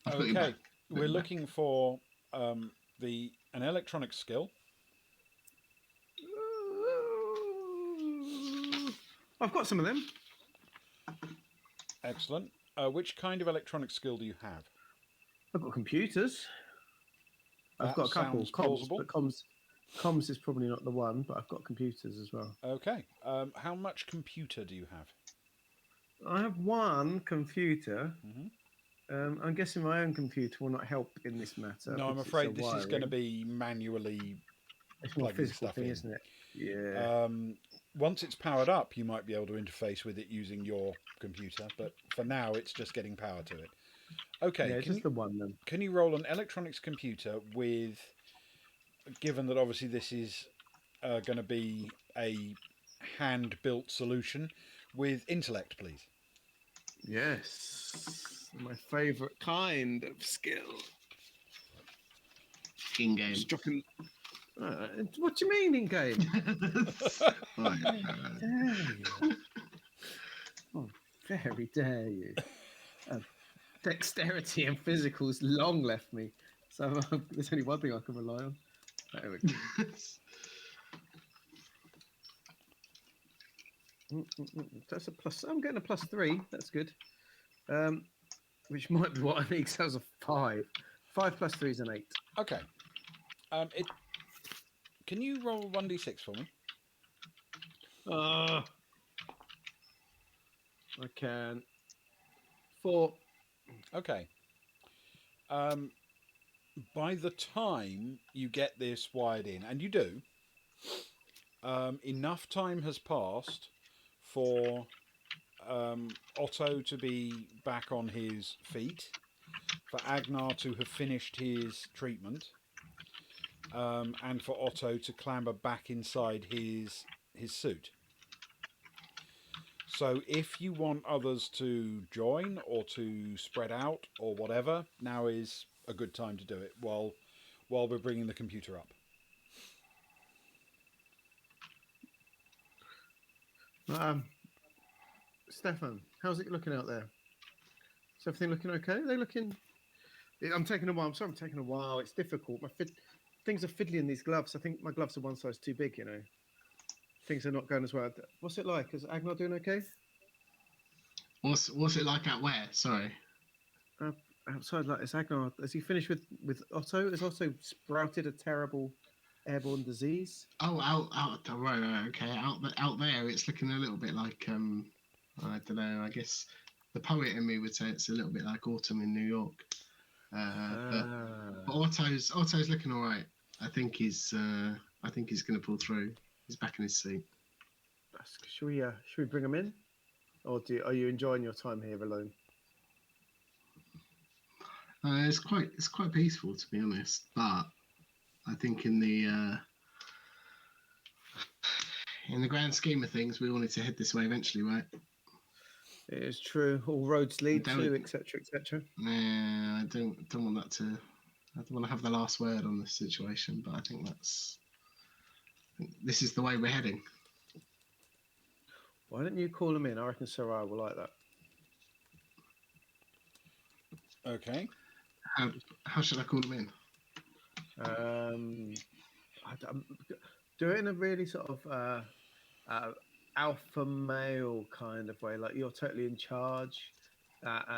I've got your Okay. back. We're looking for an electronic skill. I've got some of them. Excellent. Which kind of electronic skill do you have? I've got computers. I've That got a couple. sounds Comms, plausible. but comms is probably not the one. But I've got computers as well. Okay. How much computer do you have? I have one computer. Mm-hmm. I'm guessing my own computer will not help in this matter. No, I'm because it's afraid a this is going to wiring. be manually. It's more plugging physical stuff thing, in. isn't it? Yeah. Once it's powered up, you might be able to interface with it using your computer, but for now, it's just getting power to it. Okay, Yeah, just the one then. can you roll an electronics computer with, given that obviously this is going to be a hand-built solution, with intellect, please? Yes. My favourite kind of skill. In game. Just dropping. What do you mean in game? Right. Dare you? Oh, very dare you? Dexterity and physicals long left me, so there's only one thing I can rely on. There we go. That's a plus. I'm getting a +3. That's good. Which might be what I need. So that was a 5. 5 plus 3 is an 8. Okay. Can you roll 1d6 for me? I can. 4. Okay. By the time you get this wired in, and you do, enough time has passed for Otto to be back on his feet, for Agnar to have finished his treatment, and for Otto to clamber back inside his suit. So if you want others to join or to spread out or whatever, now is a good time to do it while we're bringing the computer up. Stefan, how's it looking out there? Is everything looking okay? Are they looking? I'm taking a while. I'm sorry, I'm taking a while. It's difficult. Things are fiddly in these gloves. I think my gloves are one size too big. You know, things are not going as well. What's it like? Is Agnar doing okay? What's it like out where? Sorry. Outside, like, is Agnar? Has he finished with Otto? Has Otto sprouted a terrible airborne disease? Oh, out. Right. Okay. Out there, it's looking a little bit like I don't know. I guess the poet in me would say it's a little bit like autumn in New York. But Otto's looking all right. I think he's going to pull through. He's back in his seat. Should we bring him in, or are you enjoying your time here alone? It's quite peaceful, to be honest. But I think in the grand scheme of things, we wanted to head this way eventually, right? It is true. All roads lead to, etc., etc. Yeah, I don't want that to. I don't want to have the last word on this situation, but I think this is the way we're heading. Why don't you call him in? I reckon Sarai will like that. Okay. How should I call him in? Do it in a really sort of alpha male kind of way, like you're totally in charge.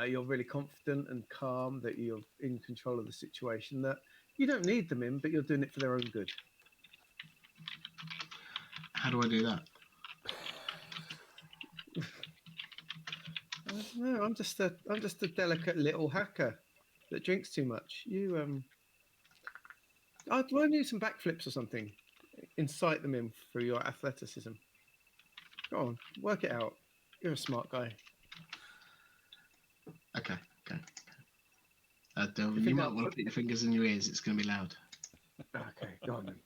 You're really confident and calm that you're in control of the situation. That you don't need them in, but you're doing it for their own good. How do I do that? I don't know. I'm just a delicate little hacker that drinks too much. Do I need some backflips or something? Incite them in through your athleticism. Go on, work it out. You're a smart guy. Okay. Delvin, you might want to put your fingers in your ears. It's going to be loud. Okay, go on then.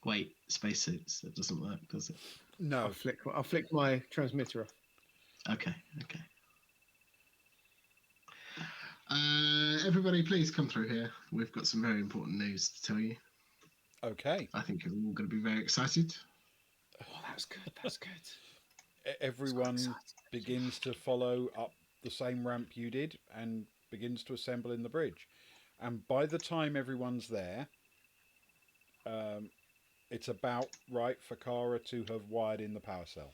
Wait, spacesuits. That doesn't work, does it? No. I'll flick my transmitter off. Okay. Everybody, please come through here. We've got some very important news to tell you. Okay. I think you're all going to be very excited. Oh, that's good. Everyone begins to follow up the same ramp you did and begins to assemble in the bridge. And by the time everyone's there, it's about right for Kara to have wired in the power cell.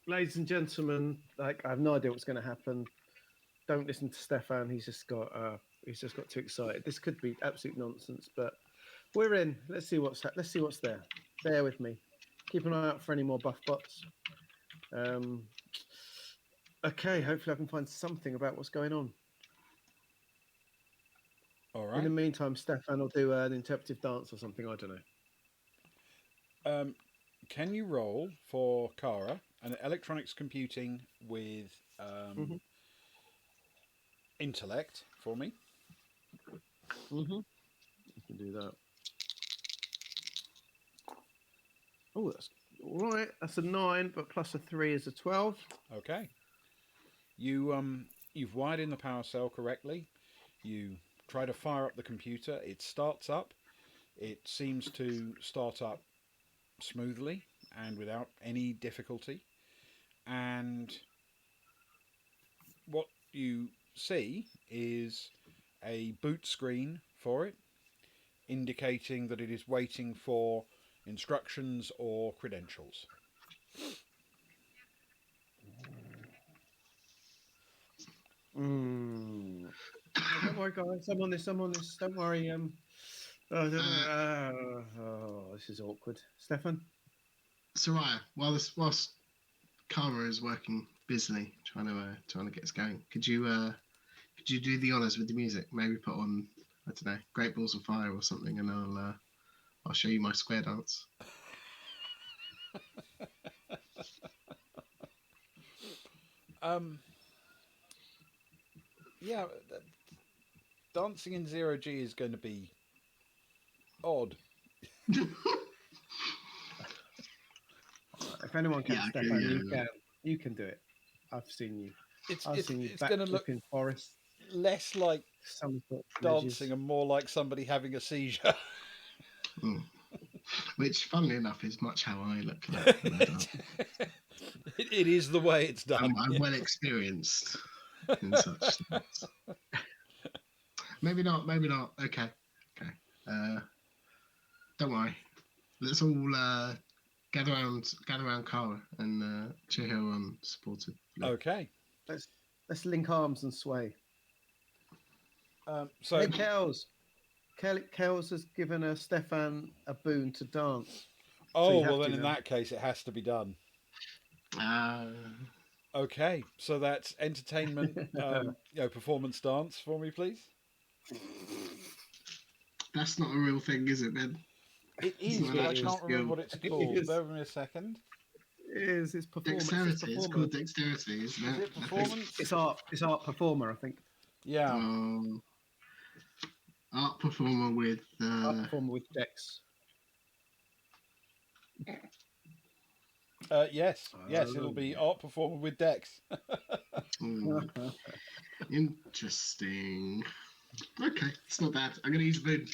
Ladies and gentlemen, I have no idea what's going to happen. Don't listen to Stefan. He's just got too excited. This could be absolute nonsense, but we're in. Let's see what's there. Bear with me. Keep an eye out for any more buff bots. Okay, hopefully I can find something about what's going on. All right. In the meantime, Stefan will do an interpretive dance or something. I don't know. Can you roll for Kara an electronics computing with intellect for me? You can do that. Oh, that's all right. That's a 9, but plus a 3 is a 12. Okay. You've wired in the power cell correctly. You try to fire up the computer. It starts up. It seems to start up smoothly and without any difficulty. And what you see is a boot screen for it, indicating that it is waiting for instructions or credentials. Don't worry, guys. I'm on this. Don't worry. This is awkward. Stefan? Soraya, whilst Kara is working busily trying to get us going, could you do the honours with the music? Maybe put on, I don't know, Great Balls of Fire or something, and I'll show you my square dance. Yeah, dancing in 0G is going to be odd. If anyone can, Stefan, you can do it. I've seen you. I've seen you going to look in forest. Less like some sort of dancing and more like somebody having a seizure. Which, funnily enough, is much how I look like. It is the way it's done. I'm well experienced in such things. Maybe not. Okay. Don't worry. Let's all gather around Kara and cheer her on supported. Okay. Let's link arms and sway. So hey, Kells has given Stefan a boon to dance. Oh, well then in that case it has to be done. Okay, so that's entertainment, performance dance for me, please. That's not a real thing, is it? Then It it's is, not but an I actual can't remember skill. what it's It called. is. Bear with me a second. It is. It's performance. It's Dexterity. It's performer. called dexterity, isn't Is it? it I think. performance? It's art. It's art performer. I think. Yeah. Art performer with. Art performer with Dex. Yes, it'll be art performer with Dex. Interesting. Okay, it's not bad. I'm gonna use a boon.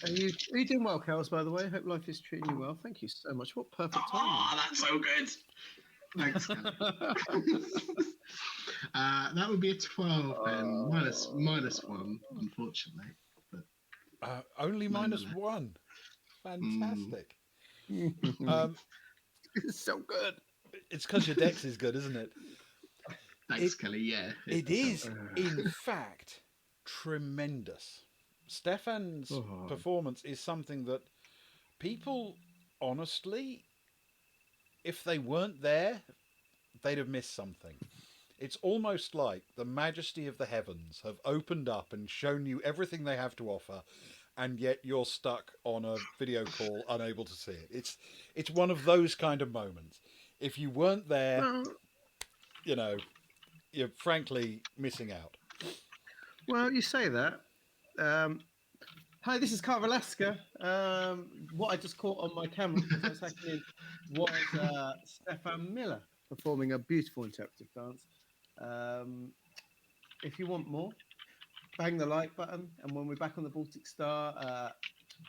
Are you doing well, Kels, by the way? Hope life is treating you well. Thank you so much. What perfect timing. Oh, that's so good. Thanks, Kelly. That would be a 12 then, minus one, unfortunately. But Only minus nonetheless. one. Fantastic. It's so good. It's because your Dex is good, isn't it? Thanks, Kelly. Yeah, It does help. is, in fact, tremendous. Stefan's performance is something that people, honestly, if they weren't there, they'd have missed something. It's almost like the majesty of the heavens have opened up and shown you everything they have to offer, and yet you're stuck on a video call, unable to see it. It's one of those kind of moments. If you weren't there, you're frankly missing out. Well, you say that. Hi, this is Carver Alaska. What I just caught on my camera as I was hacking in was Stefan Miller performing a beautiful interpretive dance. If you want more, bang the like button, and when we're back on the Baltic Star,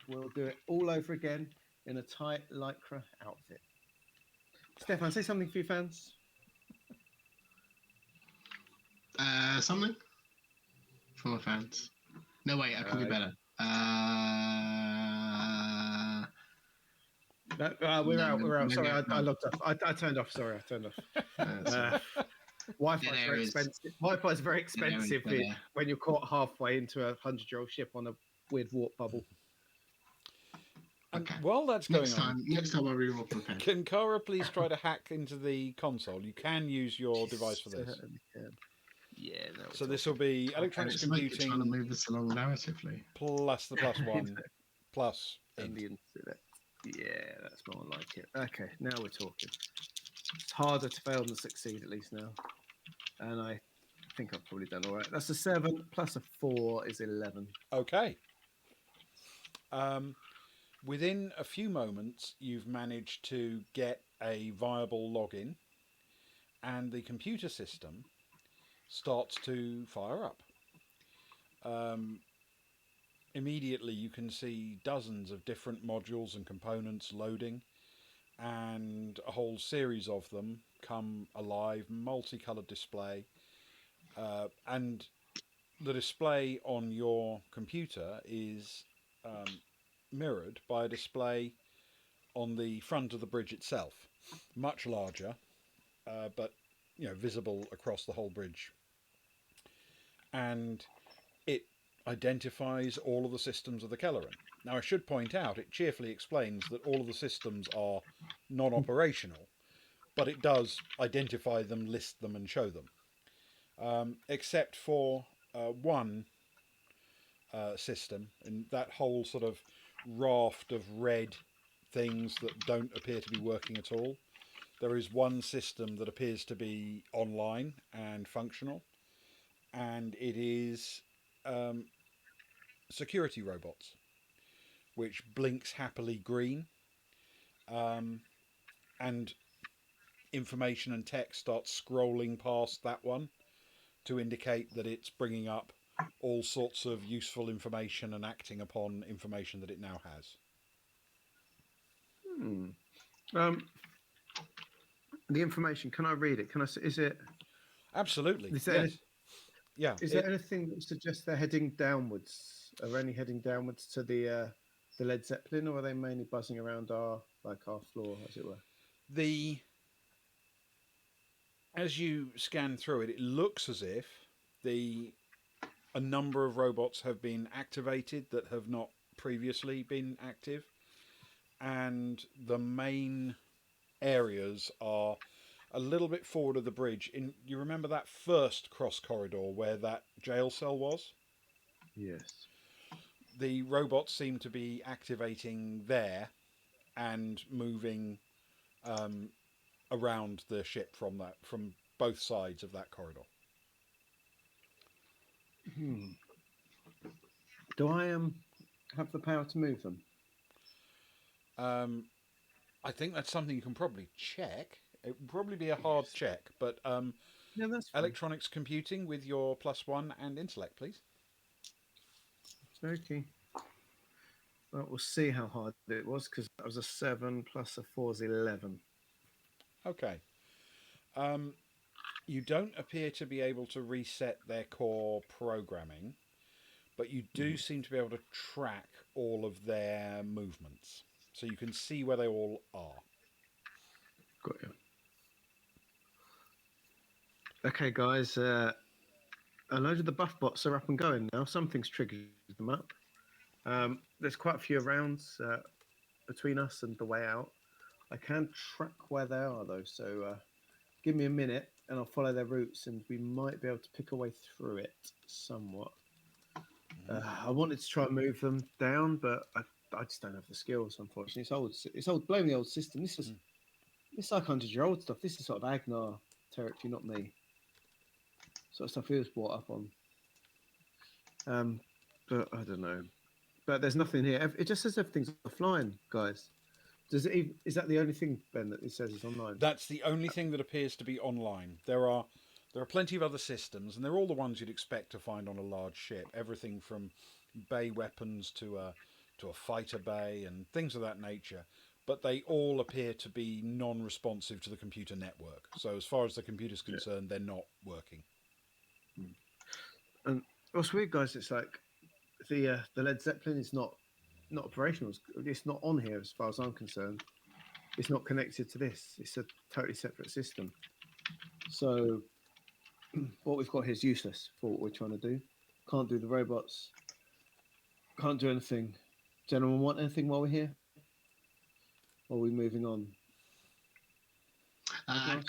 we'll do it all over again in a tight lycra outfit. Stefan, say something for your fans. Something for my fans. No, wait, I can do better. We're out. Sorry, I logged off. I turned off. Sorry, I turned off. Wi-Fi is very expensive. Wi-Fi is very expensive when you're caught halfway into a 100-year-old ship on a weird warp bubble. And while that's going on, next time I'll be more prepared. Can Kara please try to hack into the console? You can use your device for this. Yeah. No, so this will be electronics computing. Trying to move us along narratively. Plus the +1 plus and the internet. Yeah, that's more like it. Okay, now we're talking. It's harder to fail than succeed, at least now. And I think I've probably done all right. That's a 7 plus a 4 is 11. Okay. Within a few moments, you've managed to get a viable login, and the computer system starts to fire up. Immediately, you can see dozens of different modules and components loading, and a whole series of them come alive, multicolored display, and the display on your computer is mirrored by a display on the front of the bridge itself, much larger, but visible across the whole bridge, and it identifies all of the systems of the Kelleren. Now, I should point out, it cheerfully explains that all of the systems are non-operational, but it does identify them, list them, and show them, except for one system, and that whole sort of raft of red things that don't appear to be working at all. There is one system that appears to be online and functional, and it is security robots, which blinks happily green, and information and text starts scrolling past that one to indicate that it's bringing up all sorts of useful information and acting upon information that it now has. The information, can I read it? Can I? Is it? Absolutely. Is there yeah. Is there anything that suggests they're heading downwards? Are any heading downwards to the Led Zeppelin, or are they mainly buzzing around our floor, as it were? As you scan through it, it looks as if a number of robots have been activated that have not previously been active, and the main areas are a little bit forward of the bridge. You remember that first cross corridor where that jail cell was? Yes. The robots seem to be activating there and moving around the ship from both sides of that corridor. Do I have the power to move them? I think that's something you can probably check. It would probably be a hard check, but Yeah, that's fine. electronics computing with your +1 and intellect, please. Okay. Well, we'll see how hard it was because that was a 7 plus a 4 is 11. Okay. You don't appear to be able to reset their core programming, but you do seem to be able to track all of their movements. So you can see where they all are. Got you. Okay, guys. A load of the buff bots are up and going now. Something's triggered them up. There's quite a few around between us and the way out. I can track where they are though, so give me a minute and I'll follow their routes, and we might be able to pick a way through it somewhat. I wanted to try and move them down, but I just don't have the skills, unfortunately. It's old. Blame the old system. This is like 100-year-old stuff. This is sort of Agnar territory, not me. Sort of stuff he was brought up on. But I don't know. But there's nothing here. It just says everything's offline, guys. Is that the only thing, Ben, that it says is online? That's the only thing that appears to be online. There are plenty of other systems, and they're all the ones you'd expect to find on a large ship. Everything from bay weapons to a fighter bay and things of that nature. But they all appear to be non-responsive to the computer network. So as far as the computer's concerned, they're not working. And what's weird, guys, it's like the Led Zeppelin is not operational. It's not on here as far as I'm concerned. It's not connected to this. It's a totally separate system. So what we've got here is useless for what we're trying to do. Can't do the robots. Can't do anything. Gentlemen, want anything while we're here? Or are we moving on? I'll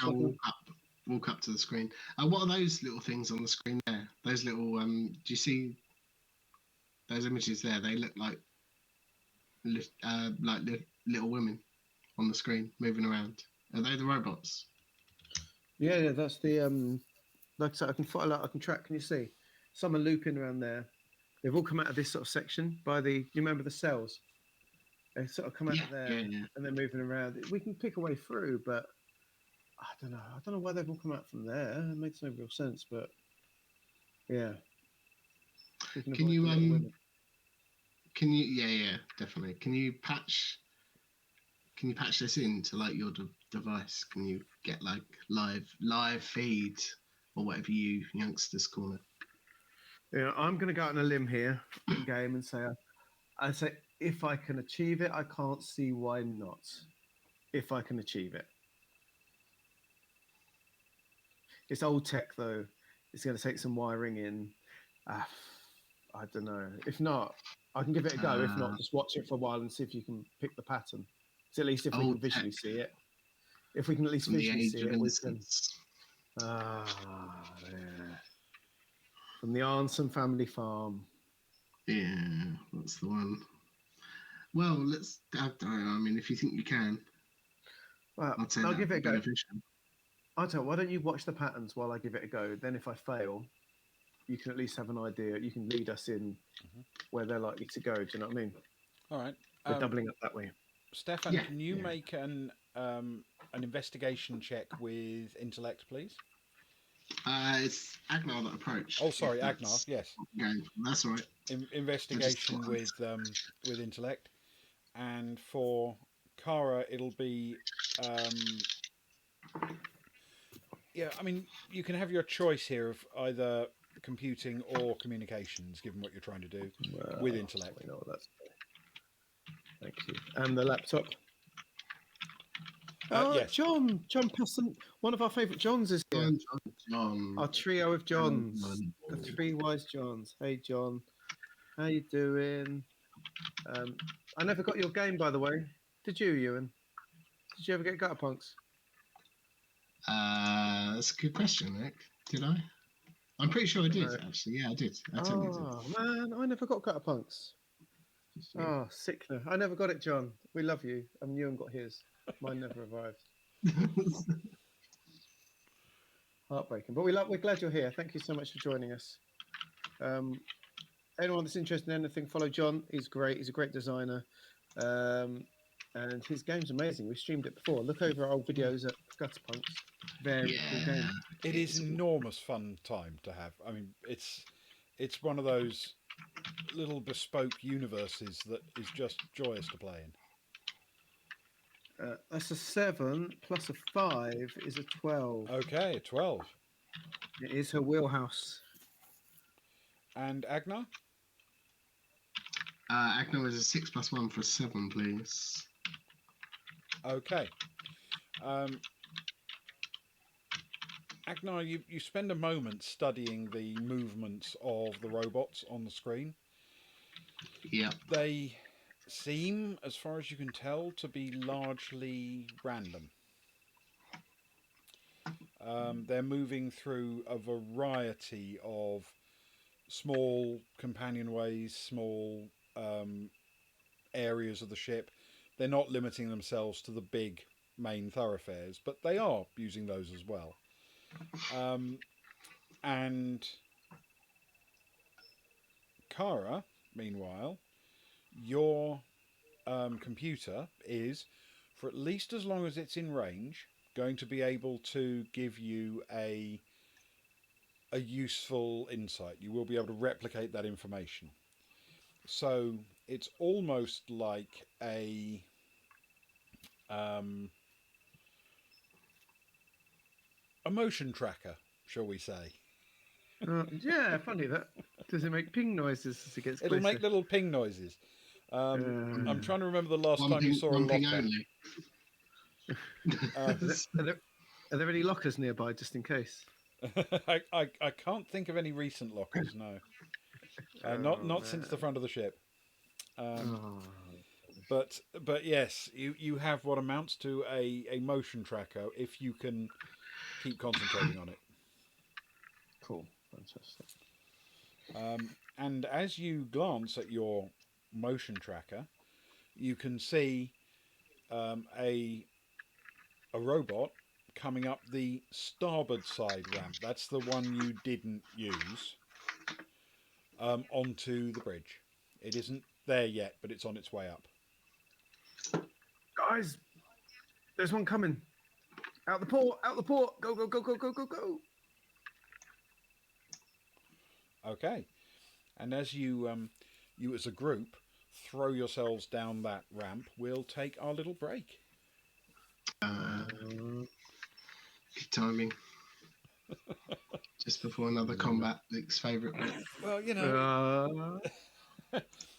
walk up to the screen. What are those little things on the screen there? Those little do you see those images there? They look like little women on the screen moving around. Are they the robots? Yeah, that's the like I said, I can follow, I can track. Can you see? Some are looping around there. They've all come out of this sort of section by you remember the cells? They sort of come out of there and they're moving around. We can pick a way through, but I don't know why they've all come out from there. It makes no real sense, but yeah. Can you definitely. Can you patch this into like your device? Can you get like live feed or whatever you youngsters call it? Yeah, I'm going to go out on a limb here in game and say, if I can achieve it, I can't see why not. If I can achieve it, it's old tech though. It's going to take some wiring in. I don't know. If not, I can give it a go. If not, just watch it for a while and see if you can pick the pattern. So at least if we can visually see it, if we can at least visually see it, we can. Yeah. From the Arnson family farm. Yeah, that's the one. Well, I don't know. I mean, if you think you can, well, I'll give it a go. I'll tell you, why don't you watch the patterns while I give it a go? Then if I fail, you can at least have an idea. You can lead us in where they're likely to go. Do you know what I mean? All right. We're doubling up that way. Stefan, can you make an investigation check with intellect, please? It's Agnar that approached. Oh, sorry, Agnar. Yes. That's all right. Investigation with intellect, and for Kara, it'll be. I mean, you can have your choice here of either computing or communications, given what you're trying to do with intellect. We know what that's. Thank you. And the laptop. Yes. John Pesson, one of our favourite Johns is here. John. Our trio of Johns. The three wise Johns. Hey, John. How you doing? I never got your game, by the way. Did you, Ewan? Did you ever get Gutter Punks? That's a good question, Nick. Did I? I'm pretty sure I did, No. actually. Yeah, I did. I totally did. Oh man, I never got gutter punks. Oh, sickener. I never got it, John. We love you. And Ewan got his. Mine never arrived. Heartbreaking. But we're glad you're here. Thank you so much for joining us. Anyone that's interested in anything, follow John. He's great. He's a great designer. And his game's amazing. We've streamed it before. Look over our old videos at Gutter Punks. Very cool game. It is enormous fun time to have. I mean, it's one of those little bespoke universes that is just joyous to play in. That's a 7 plus a 5 is a 12. Okay, 12. It is her wheelhouse. And Agnar? Agnar is a 6 + 1 for a 7, please. Okay. Agnar, you spend a moment studying the movements of the robots on the screen. Yep. They seem, as far as you can tell, to be largely random. They're moving through a variety of small companionways, small areas of the ship. They're not limiting themselves to the big main thoroughfares, but they are using those as well. And Kara, meanwhile, your computer is, for at least as long as it's in range, going to be able to give you a useful insight. You will be able to replicate that information. So it's almost like a motion tracker, shall we say. Yeah, funny that. Does it make ping noises as it gets closer? It'll make little ping noises. I'm trying to remember the last time you saw a locker. Are there any lockers nearby, just in case? I can't think of any recent lockers. No, not since the front of the ship. But yes, you have what amounts to a motion tracker if you can keep concentrating on it. Cool, fantastic. And as you glance at your motion tracker, you can see a robot coming up the starboard side ramp. That's the one you didn't use, onto the bridge. It isn't there yet, but it's on its way up. Guys, there's one coming. Out the port, out the port. Go, go, go, go, go, go, go. Okay. And as you as a group throw yourselves down that ramp, we'll take our little break. Good timing. Just before another combat, Luke's favourite bit. Well, you know,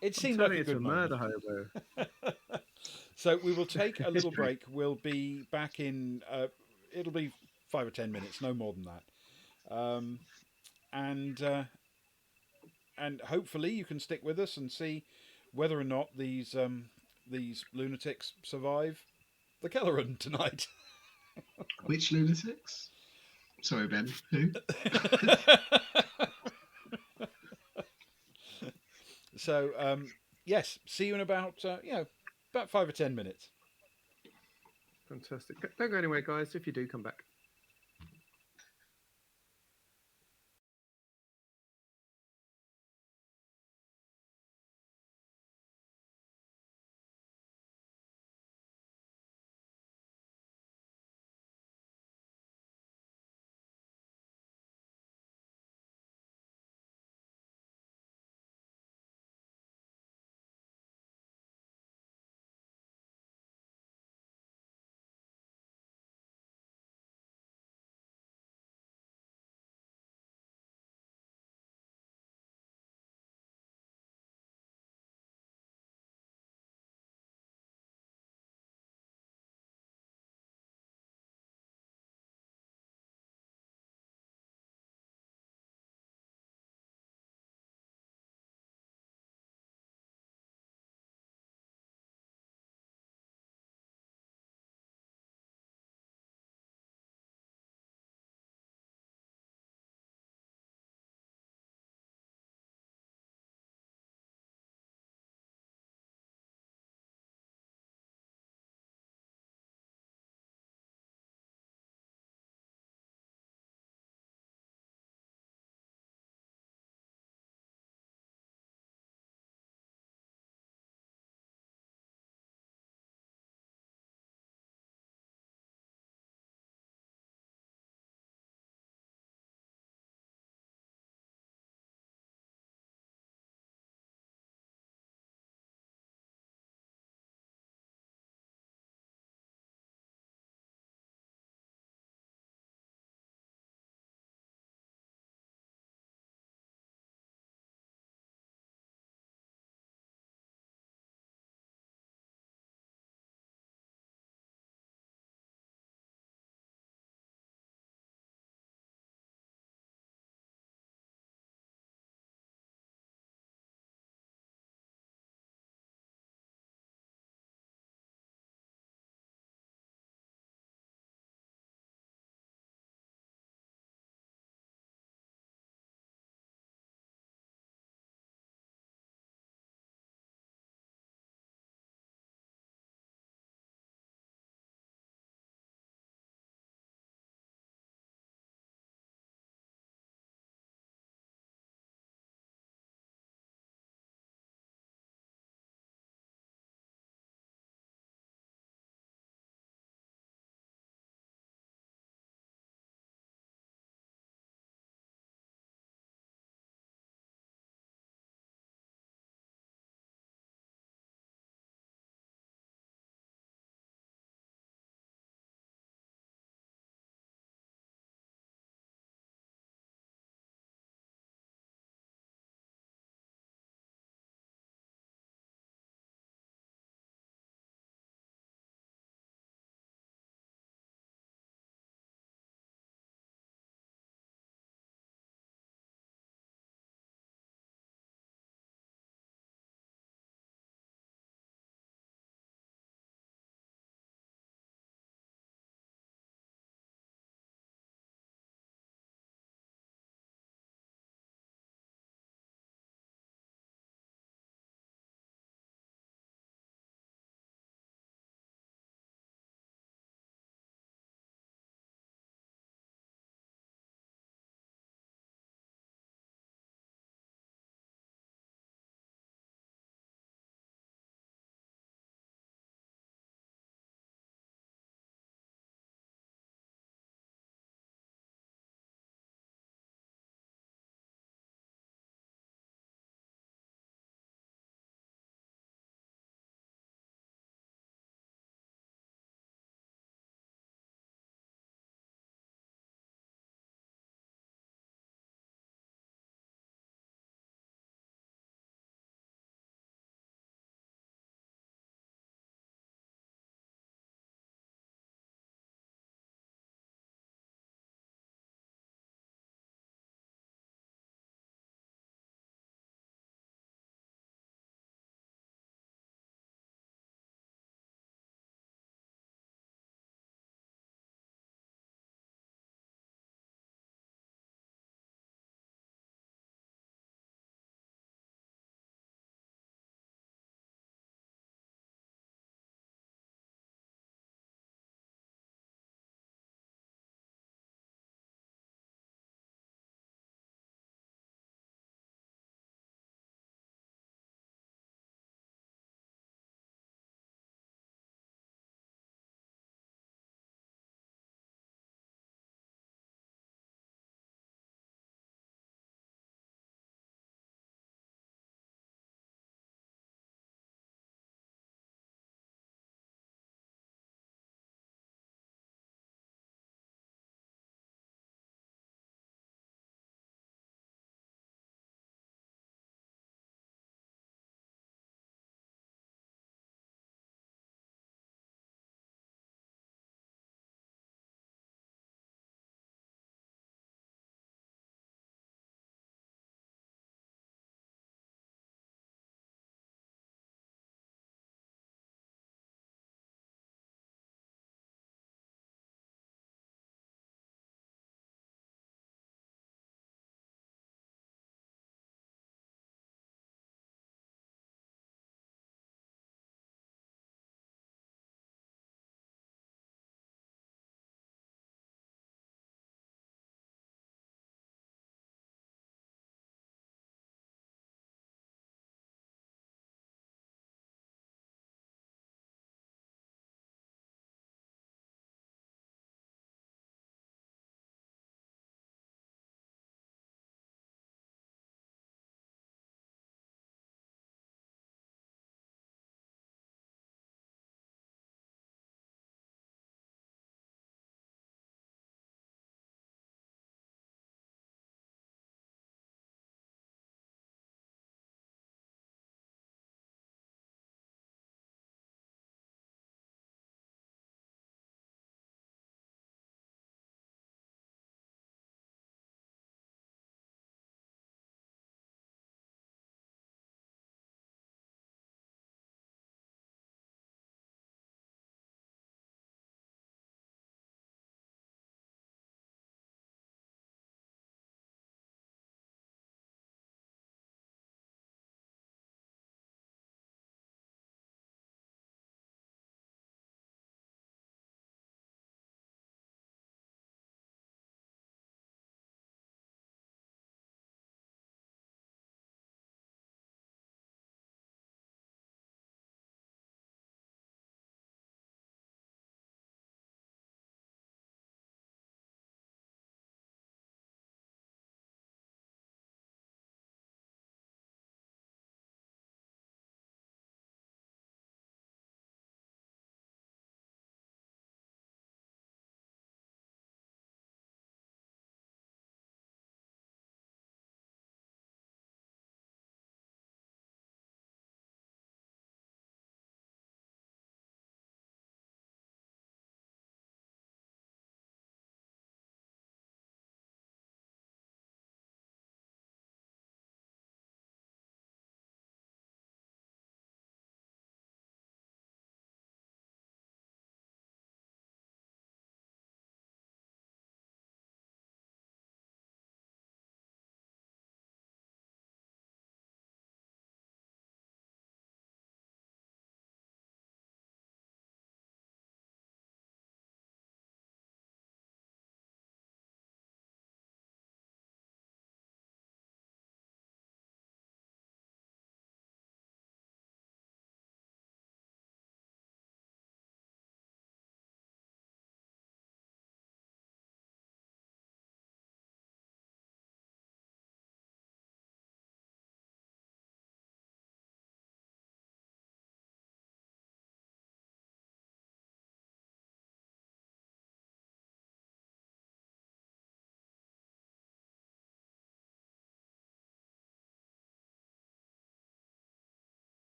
it seemed like a good murder hobo. So we will take a little break. We'll be back in. It'll be 5 or 10 minutes, no more than that. And hopefully you can stick with us and see whether or not these lunatics survive the Kelleren tonight. Which lunatics? Sorry, Ben. Who? So yes, see you in about 5 or 10 minutes. Fantastic. Don't go anywhere, guys. If you do, come back.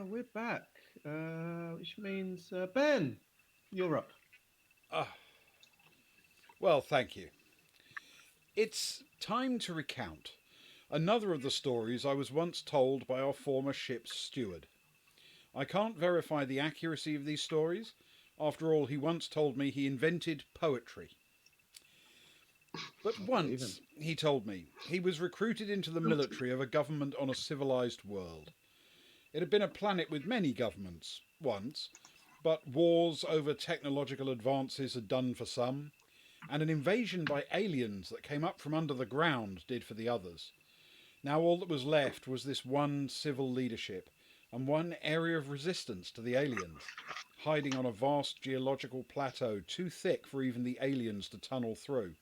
we're back, which means Ben, you're up. Ah, well, thank you. It's time to recount another of the stories I was once told by our former ship's steward. I can't verify the accuracy of these stories. After all, he once told me he invented poetry. But once, he told me, he was recruited into the military of a government on a civilised world. It had been a planet with many governments, once, but wars over technological advances had done for some, and an invasion by aliens that came up from under the ground did for the others. Now all that was left was this one civil leadership and one area of resistance to the aliens, hiding on a vast geological plateau too thick for even the aliens to tunnel through.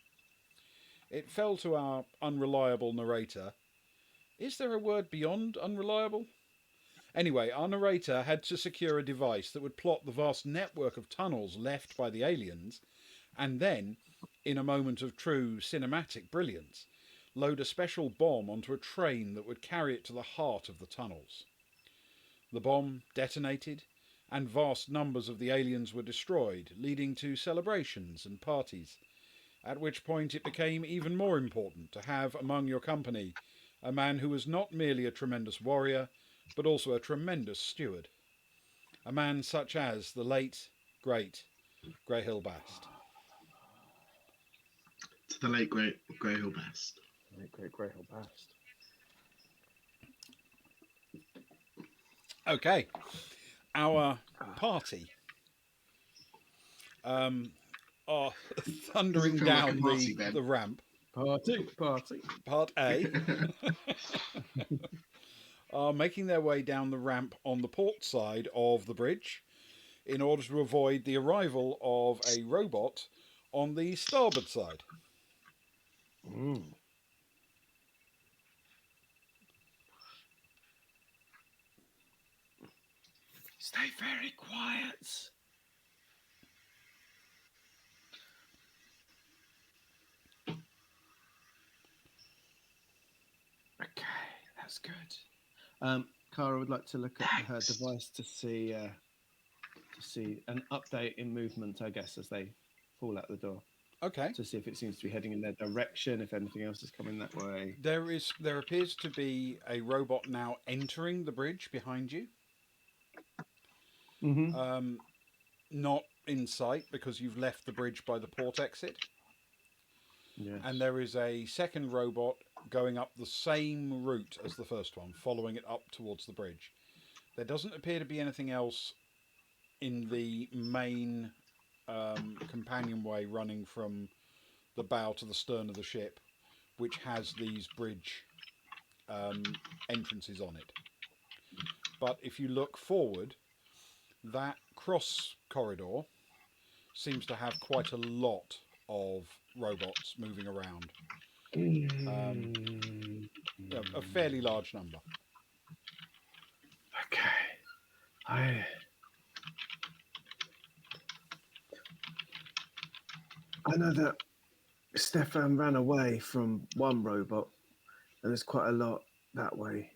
It fell to our unreliable narrator. Is there a word beyond unreliable? Anyway, our narrator had to secure a device that would plot the vast network of tunnels left by the aliens, and then, in a moment of true cinematic brilliance, load a special bomb onto a train that would carry it to the heart of the tunnels. The bomb detonated, and vast numbers of the aliens were destroyed, leading to celebrations and parties, at which point it became even more important to have among your company a man who was not merely a tremendous warrior, but also a tremendous steward. A man such as the late, great Greyhill Bast. To the late great Greyhill Bast. Great Greyhill Bast. Okay, our party are thundering Doesn't feel like down a party, Ben. the ramp. Party. Part A are making their way down the ramp on the port side of the bridge in order to avoid the arrival of a robot on the starboard side. Stay very quiet. Okay, that's good. Kara would like to look at her device to see an update in movement, I guess, as they fall out the door. Okay. To see if it seems to be heading in their direction, if anything else is coming that way. There appears to be a robot now entering the bridge behind you. Mm-hmm. Not in sight because you've left the bridge by the port exit. Yes. And there is a second robot going up the same route as the first one, following it up towards the bridge. There doesn't appear to be anything else in the main companionway running from the bow to the stern of the ship, which has these bridge entrances on it. But if you look forward, that cross corridor seems to have quite a lot of robots moving around. A fairly large number. Okay. I know that Stefan ran away from one robot, and there's quite a lot that way.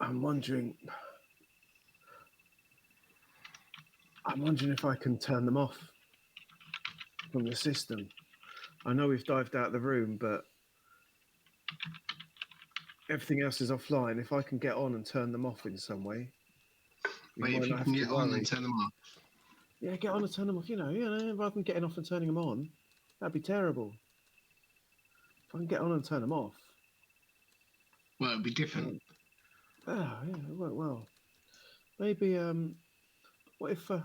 I'm wondering if I can turn them off from the system. I know we've dived out of the room, but everything else is offline. If I can get on and turn them off in some way. Wait, if you can get on and turn them off. Yeah, get on and turn them off. You know, rather than getting off and turning them on, that'd be terrible. If I can get on and turn them off. Well, it'd be different. Oh, yeah, it worked well. Maybe, what if I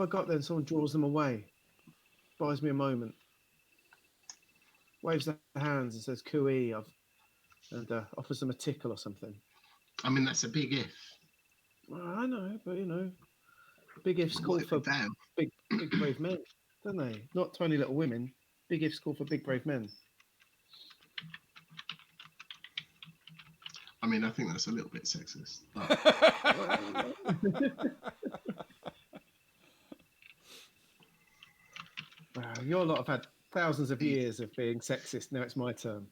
got there and someone draws them away, buys me a moment, waves their hands and says "cooey," and offers them a tickle or something. I mean, that's a big if. Well, I know, but big ifs call for big brave men, don't they? Not tiny little women. Big ifs call for big brave men. I mean, I think that's a little bit sexist. Wow, your lot have had thousands of years of being sexist. Now it's my turn.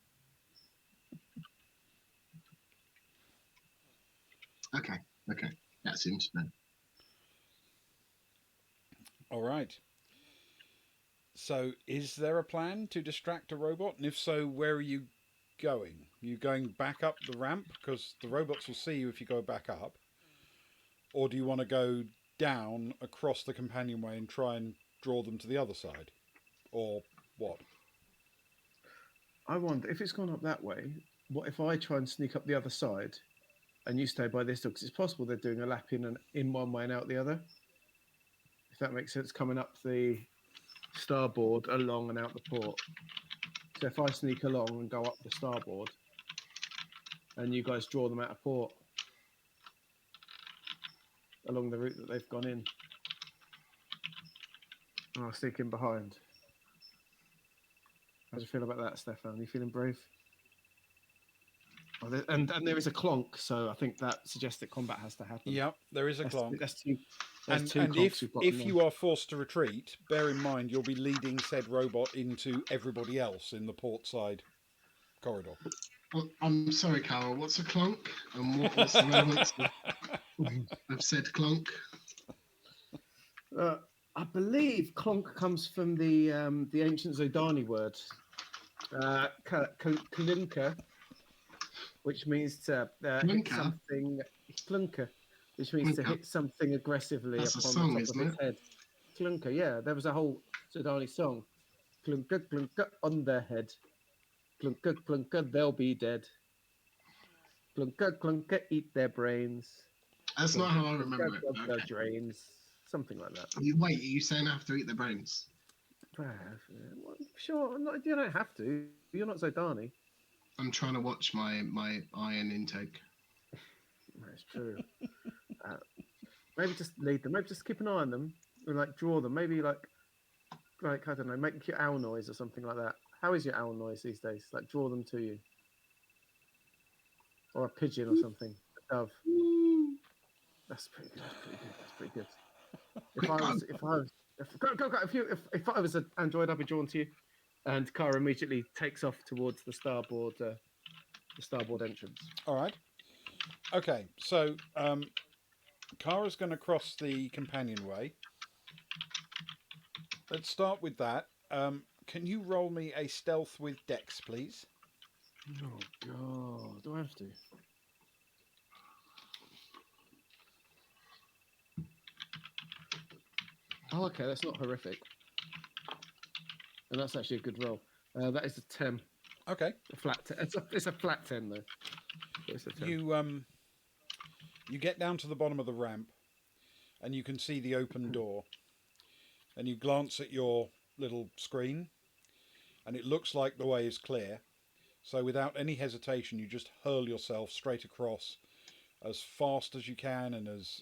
Okay. That seems fair. All right. So, is there a plan to distract a robot? And if so, where are you going? Are you going back up the ramp? Because the robots will see you if you go back up. Or do you want to go down across the companionway and try and draw them to the other side? Or what? I wonder if it's gone up that way. What if I try and sneak up the other side, and you stay by this door? Because it's possible they're doing a lap in one way and out the other. If that makes sense, coming up the starboard, along and out the port. So if I sneak along and go up the starboard, and you guys draw them out of port along the route that they've gone in, and I'll sneak in behind. How do you feel about that, Stefan? Are you feeling brave? Oh, and there is a clonk, so I think that suggests that combat has to happen. Yep, there is a clonk. That's two. And if you are forced to retreat, bear in mind you'll be leading said robot into everybody else in the port side corridor. I'm sorry, Carol. What's a clonk? And what's the relevance of said clonk? I believe clonk comes from the ancient Zodani word kalinka, which means to hit something. Klunker, which means to hit something aggressively That's upon a song, the top isn't of its it? head. Klunker, yeah. There was a whole Zodani song. Klunker, klunker on their head. Klunker, klunker, they'll be dead. Klunker, klunker, eat their brains. That's not how I remember it. Klunker, Okay. drains. Something like that. Wait, are you saying I have to eat their brains? Sure, you don't have to. You're not Zodani. I'm trying to watch my iron intake. That's true. Maybe just lead them. Maybe just keep an eye on them and like draw them. Maybe like I don't know, make your owl noise or something like that. How is your owl noise these days? Like draw them to you, or a pigeon or something. A dove. That's pretty good. That's pretty good. If I was an android, I'd be drawn to you. And Kara immediately takes off towards the starboard entrance. All right. Okay, so Kara's going to cross the companionway. Let's start with that. Can you roll me a stealth with Dex, please? Oh God, do I have to? Oh, okay, that's not horrific, and that's actually a good roll. That is a 10. Okay. A flat 10. It's a flat 10 though. It's a 10. You get down to the bottom of the ramp, and you can see the open door, and you glance at your little screen, and it looks like the way is clear. So without any hesitation, you just hurl yourself straight across as fast as you can and as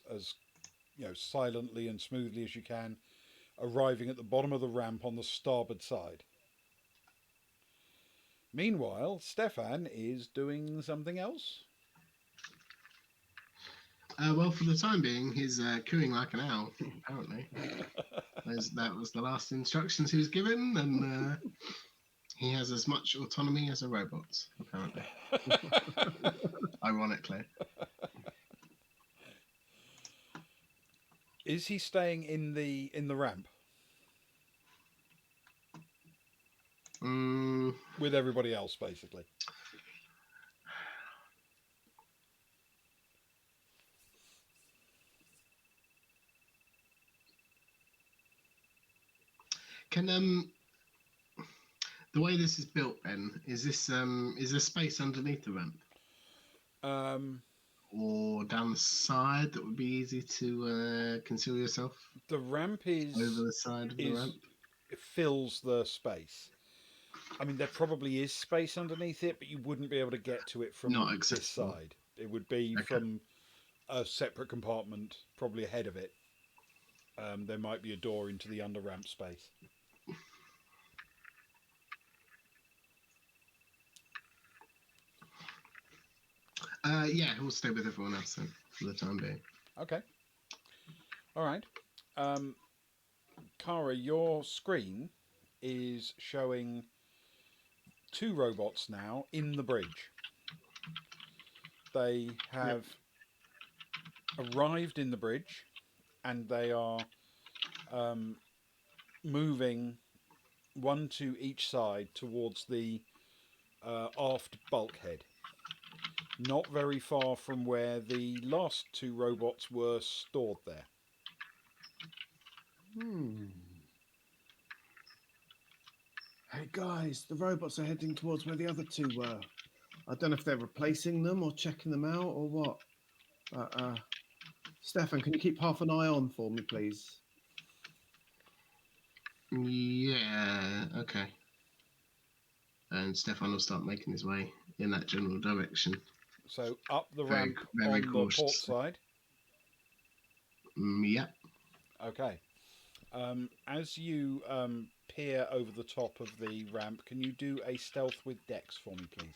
silently and smoothly as you can, arriving at the bottom of the ramp on the starboard side. Meanwhile, Stefan is doing something else. Well, for the time being, he's cooing like an owl, apparently. That was the last instructions he was given, and he has as much autonomy as a robot, apparently. Ironically. Is he staying in the ramp? With everybody else, basically. Can the way this is built, Ben, is there space underneath the ramp? Or down the side that would be easy to conceal yourself? The ramp is over the side of the ramp. It fills the space. I mean, there probably is space underneath it, but you wouldn't be able to get to it from this side. It would be from a separate compartment, probably ahead of it. There might be a door into the under ramp space. Yeah, we'll stay with everyone else then for the time being. Okay. All right. Kara, your screen is showing 2 robots now in the bridge. They have arrived in the bridge, and they are moving one to each side towards the aft bulkhead. Not very far from where the last two robots were stored there. Hey guys, the robots are heading towards where the other two were. I don't know if they're replacing them or checking them out or what. But Stefan, can you keep half an eye on for me, please? Yeah, okay. And Stefan will start making his way in that general direction. So up the Very, ramp very on the port cautious. side. Yep. Okay. As you peer over the top of the ramp, can you do a stealth with Dex for me, please?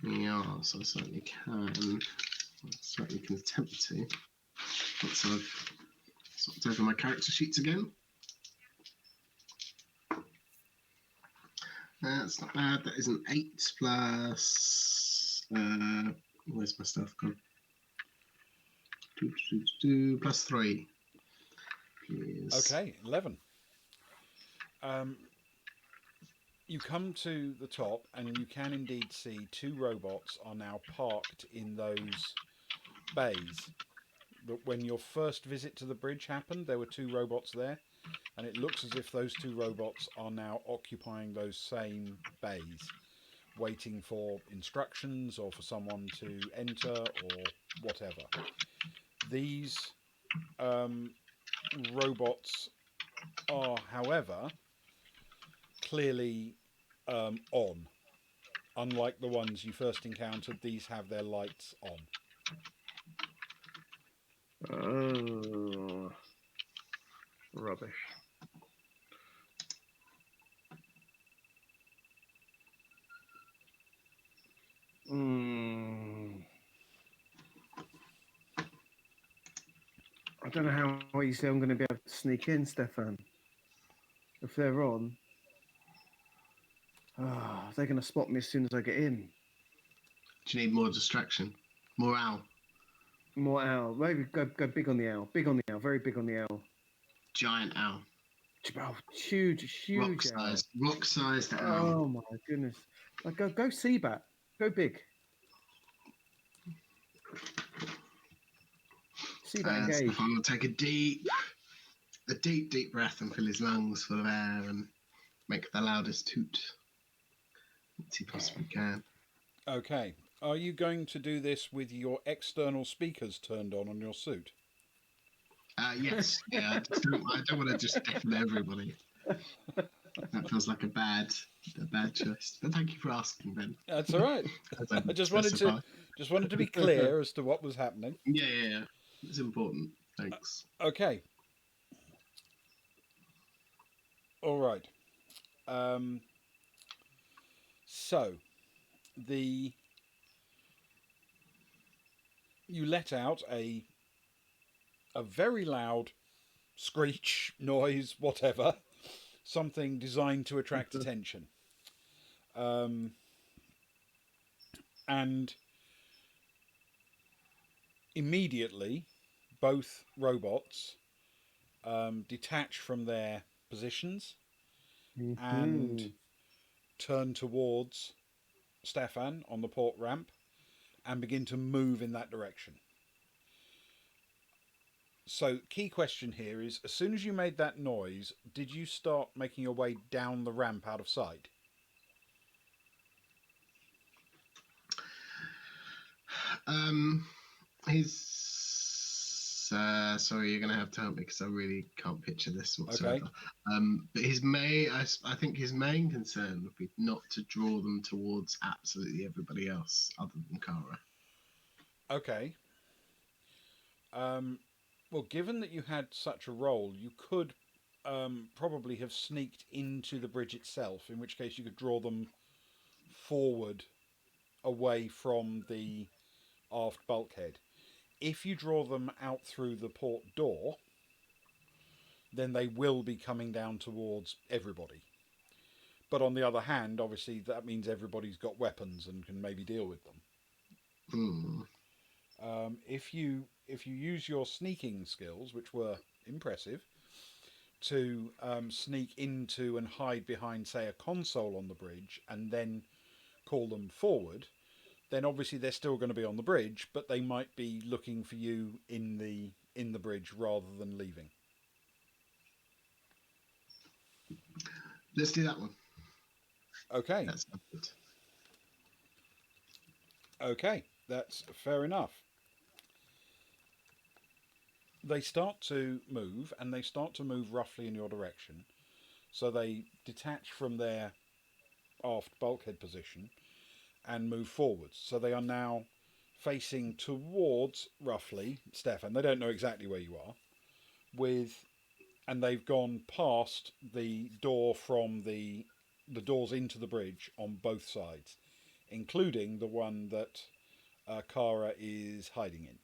Yes, I certainly can. I certainly can attempt to. Once I've swapped over my character sheets again. That's not bad. That is an 8 plus. Where's my stuff gone? Plus 3. Please. Okay, 11. You come to the top, and you can indeed see two robots are now parked in those bays. But when your first visit to the bridge happened, there were two robots there, and it looks as if those two robots are now occupying those same bays, waiting for instructions or for someone to enter or whatever. These robots are, however, clearly on. Unlike the ones you first encountered, these have their lights on. Oh, rubbish. I don't know how easily I'm going to be able to sneak in, Stefan. If they're on, they're going to spot me as soon as I get in. Do you need more distraction? More owl? More owl. Maybe go big on the owl. Big on the owl. Very big on the owl. Giant owl. Oh, huge owl. Rock-sized owl. Oh my goodness! Like go Seabat. Go big. Seabat engage. Stefan will take a deep breath and fill his lungs full of air and make the loudest toot that he possibly can. Okay. Are you going to do this with your external speakers turned on your suit? Yes. Yeah. I don't want to just deafen everybody. That feels like a bad choice. But thank you for asking, Ben. That's all right. I just wanted to be clear as to what was happening. Yeah. It's important. Thanks. Okay. All right. So, you let out a very loud screech, noise, whatever, something designed to attract attention. And immediately, both robots detach from their positions and turn towards Stefan on the port ramp and begin to move in that direction. So, key question here is, as soon as you made that noise, did you start making your way down the ramp out of sight? Sorry, you're going to have to help me because I really can't picture this whatsoever. Okay. But I think his main concern would be not to draw them towards absolutely everybody else other than Kara. Okay. Well, given that you had such a role, you could probably have sneaked into the bridge itself, in which case you could draw them forward away from the aft bulkhead. If you draw them out through the port door, then they will be coming down towards everybody. But on the other hand, obviously, that means everybody's got weapons and can maybe deal with them. If you use your sneaking skills, which were impressive, to sneak into and hide behind, say, a console on the bridge, and then call them forward, then obviously they're still going to be on the bridge, but they might be looking for you in the bridge rather than leaving. Let's do that one. Okay. That's good. Okay, that's fair enough. They start to move, and they start to move roughly in your direction. So they detach from their aft bulkhead position and move forwards. So they are now facing towards, roughly, Stefan. They don't know exactly where you are. And they've gone past the door from the doors into the bridge on both sides, including the one that Kara is hiding in.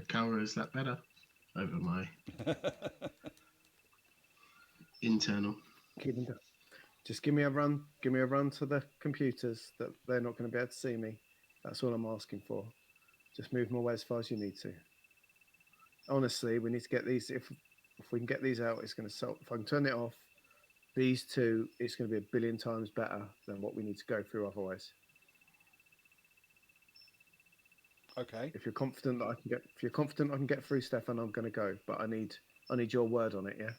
Cowra, is that better? Over my internal. Just give me a run. Give me a run to the computers that they're not going to be able to see me. That's all I'm asking for. Just move my way as far as you need to. Honestly, we need to get these. If we can get these out, it's going to solve. If I can turn it off, these two, it's going to be a billion times better than what we need to go through otherwise. Okay. If you're confident that I can get through, Stefan, I'm going to go. But I need your word on it, yeah.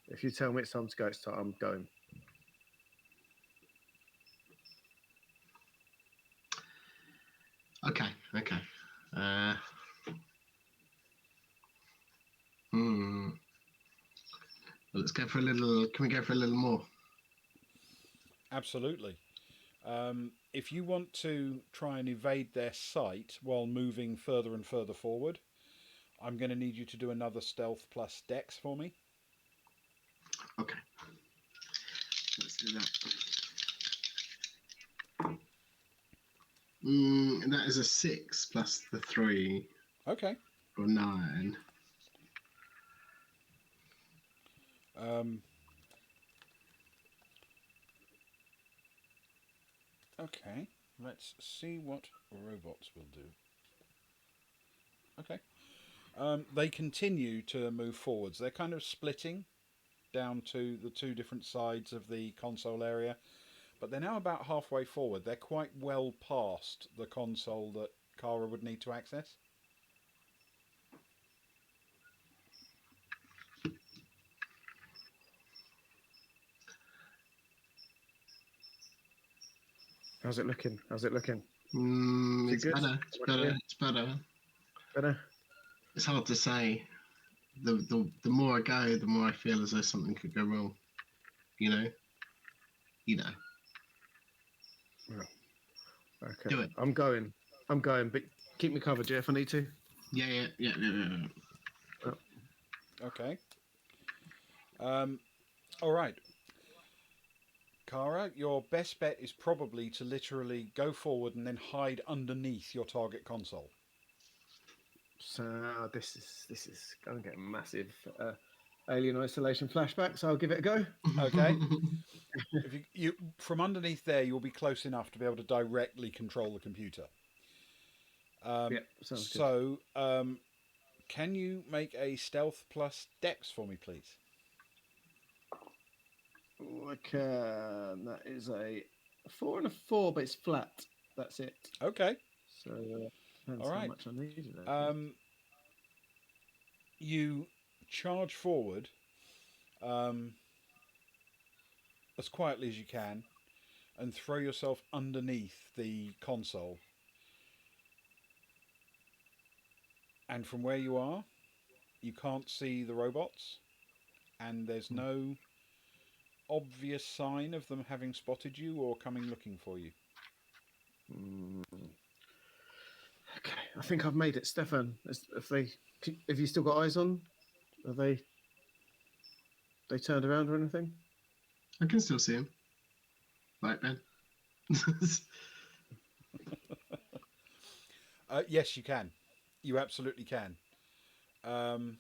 If you tell me it's time to go, I'm going. Okay. Well, let's go for a little. Can we go for a little more? Absolutely. If you want to try and evade their sight while moving further and further forward, I'm going to need you to do another stealth plus dex for me. Okay. Let's do that. And that is a 6 plus the 3. Okay. Or 9. Okay. Let's see what robots will do. Okay. They continue to move forwards. They're kind of splitting down to the two different sides of the console area, but they're now about halfway forward. They're quite well past the console that Kara would need to access. How's it looking? It's better. It's better. Better? It's hard to say. The more I go, the more I feel as though something could go wrong. You know. Well, okay. Do it. I'm going, but keep me covered, yeah, if I need to. Yeah. Oh. Okay. All right. Kara, your best bet is probably to literally go forward and then hide underneath your target console. So this is going to get massive alien isolation flashback. So I'll give it a go. Okay. If you from underneath there, you'll be close enough to be able to directly control the computer. Sounds good. So, can you make a stealth plus dex for me, please? I can. That is a 4 and a 4, but it's flat. That's it. Okay. So depends All right. how much I needed there. You charge forward as quietly as you can and throw yourself underneath the console. And from where you are, you can't see the robots, and there's no obvious sign of them having spotted you or coming looking for you. Okay, I think I've made it, Stefan. Have you still got eyes on? Are they turned around or anything? I can still see him. Right, Ben. Yes, you can. You absolutely can. and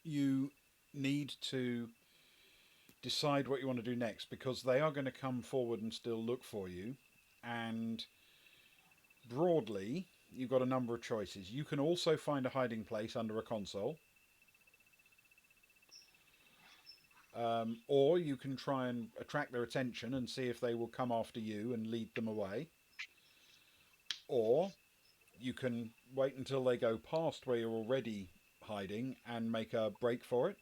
you need to decide what you want to do next, because they are going to come forward and still look for you. And broadly, you've got a number of choices. You can also find a hiding place under a console, or you can try and attract their attention and see if they will come after you and lead them away, or you can wait until they go past where you're already hiding and make a break for it,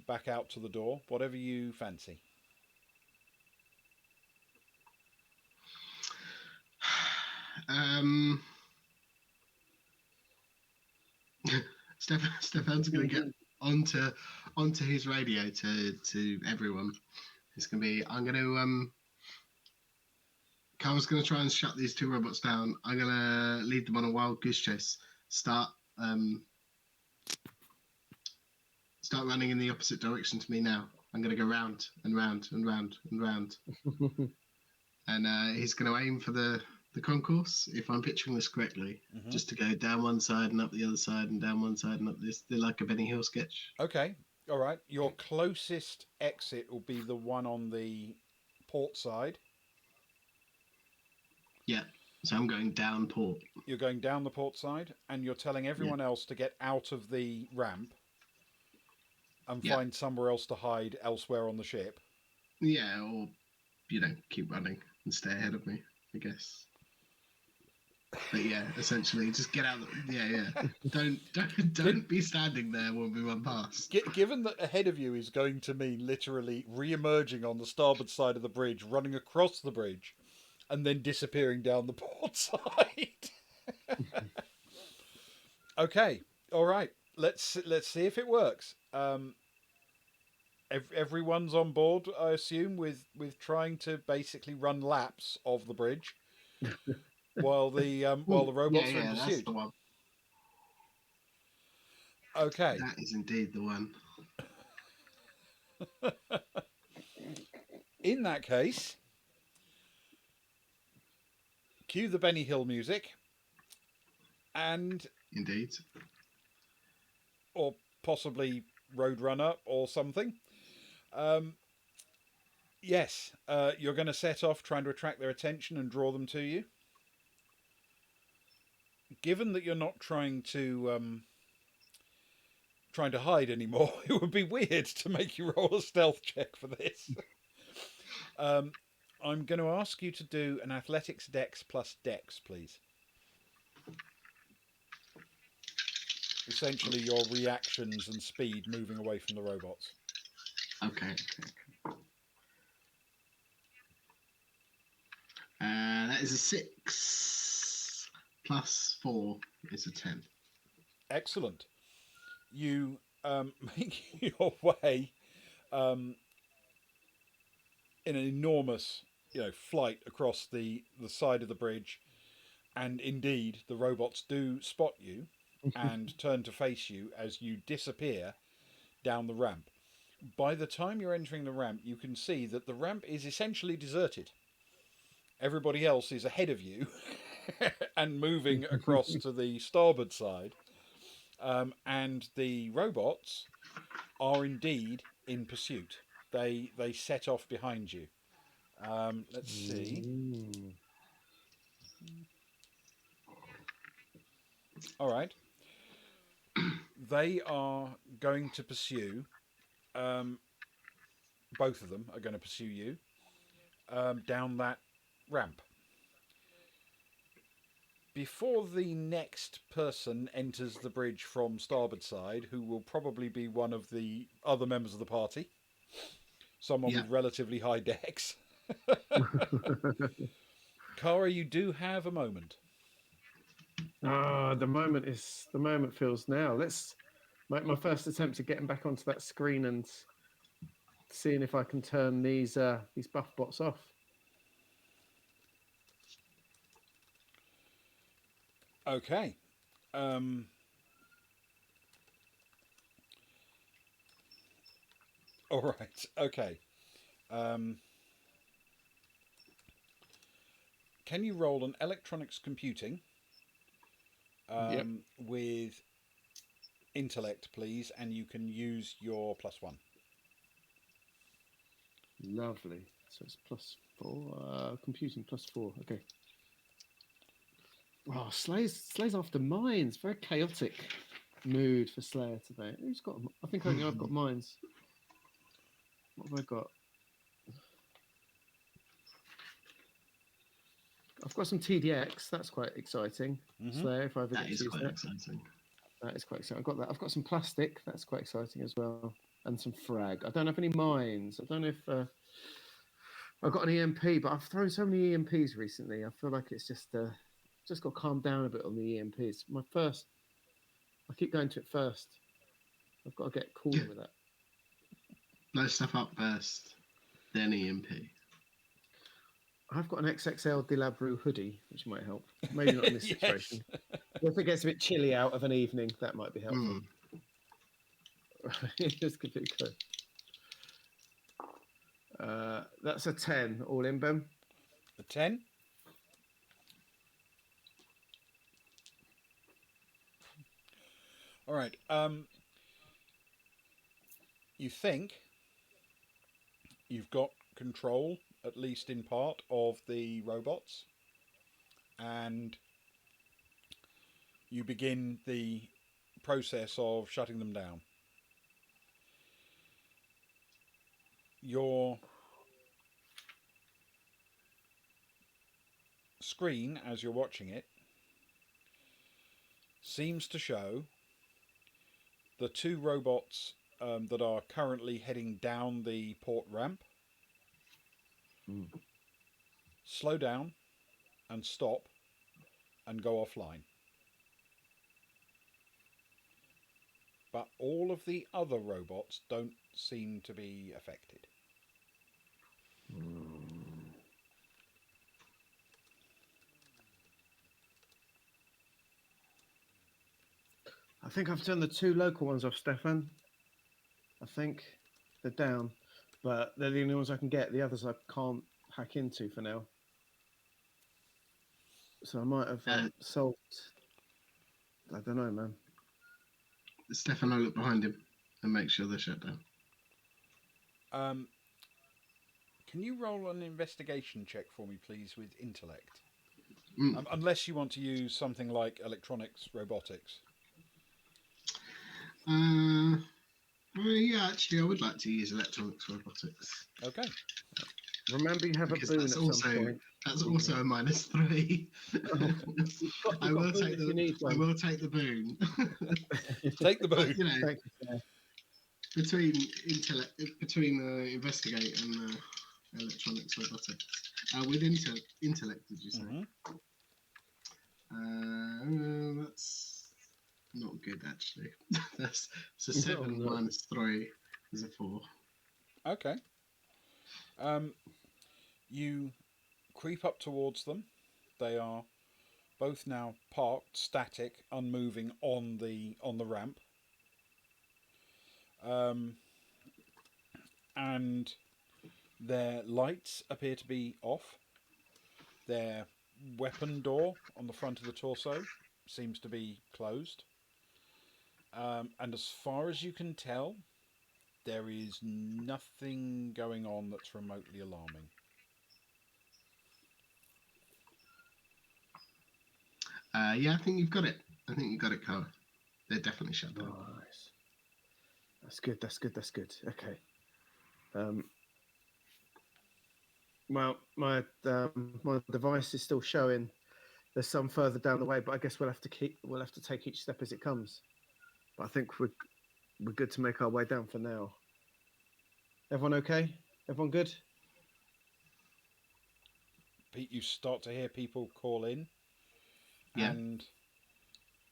back out to the door, whatever you fancy. Stefan's going to get onto his radio to everyone. It's going to be, Carl's going to try and shut these 2 robots down. I'm going to lead them on a wild goose chase. Start running in the opposite direction to me now. I'm going to go round and round and round and round. And he's going to aim for the concourse, if I'm picturing this correctly, just to go down one side and up the other side and down one side and up this. They're like a Benny Hill sketch. Okay, all right. Your closest exit will be the one on the port side. Yeah, so I'm going down port. You're going down the port side, and you're telling everyone else to get out of the ramp and find somewhere else to hide elsewhere on the ship. Yeah, or, keep running and stay ahead of me, I guess. But yeah, essentially, just get out. Don't be standing there when we run past. Given that ahead of you is going to mean literally re-emerging on the starboard side of the bridge, running across the bridge, and then disappearing down the port side. Okay, all right. Let's see if it works. Everyone's on board, I assume, with trying to basically run laps of the bridge. While the robots are in pursuit. That's the one. Okay. That is indeed the one. In that case, cue the Benny Hill music, and indeed, or possibly Roadrunner or something. Yes, you're going to set off trying to attract their attention and draw them to you. Given that you're not trying to hide anymore, it would be weird to make you roll a stealth check for this. I'm going to ask you to do an athletics dex plus dex, please. Essentially, your reactions and speed moving away from the robots. Okay. That is a 6 plus 4 is a 10. Excellent. You make your way in an enormous, flight across the side of the bridge, and indeed the robots do spot you and turn to face you as you disappear down the ramp. By the time you're entering the ramp, you can see that the ramp is essentially deserted. Everybody else is ahead of you and moving across to the starboard side. And the robots are indeed in pursuit. They set off behind you. Let's see. All right. They are going to pursue. Both of them are going to pursue you down that ramp. Before the next person enters the bridge from starboard side, who will probably be one of the other members of the party, someone with relatively high dex. Kara, you do have a moment. The moment feels now. Let's make my first attempt at getting back onto that screen and seeing if I can turn these buff bots off. Okay. All right. Okay. Can you roll an electronics computing Yep. with intellect, please, and you can use your +1. Lovely. So it's +4. Computing +4. Okay. Oh, Slay's after mines. Very chaotic mood for Slayer today. Who's got? I think only I've got mines. What have I got? I've got some TDX. That's quite exciting. Slayer, if I ever That get is to use quite that. exciting. That is quite exciting. I've got that. I've got some plastic. That's quite exciting as well. And some frag. I don't have any mines. I don't know if I've got an EMP, but I've thrown so many EMPs recently. I feel like it's just got to calm down a bit on the EMPs. I keep going to it first. I've got to get cooler with that. Blow stuff up first, then EMP. I've got an XXL Delabru hoodie, which might help. Maybe not in this situation. If it gets a bit chilly out of an evening, that might be helpful. Just give it a go. That's a 10 all in, Ben. A 10. All right. You think you've got control, at least in part, of the robots, and you begin the process of shutting them down. Your screen, as you're watching it, seems to show the two robots that are currently heading down the port ramp slow down and stop and go offline. But all of the other robots don't seem to be affected. I think I've turned the two local ones off, Stefan. I think they're down, but they're the only ones I can get. The others I can't hack into for now. So I might have solved. I don't know, man. Stefano, look behind him and make sure they're shut down. Can you roll an investigation check for me, please, with intellect? Unless you want to use something like electronics, robotics. Yeah, actually, I would like to use electronics robotics. Okay. Remember, you have Because a boon that's at also, some point. That's also a -3. I will take the boon. Take the boon. You know, between investigate and electronics robotics. With intellect, did you say? That's not good, actually. That's a 7 -3 is a 4. Okay. You creep up towards them. They are both now parked, static, unmoving on the ramp. And their lights appear to be off. Their weapon door on the front of the torso seems to be closed. And as far as you can tell, there is nothing going on that's remotely alarming. Yeah, I think you've got it. I think you've got it covered. They're definitely shut down. Nice. That's good. Okay. Well, my device is still showing there's some further down the way, but I guess we'll have to take each step as it comes. But I think we're good to make our way down for now. Everyone okay? Everyone good? Pete, you start to hear people call in, Yeah. and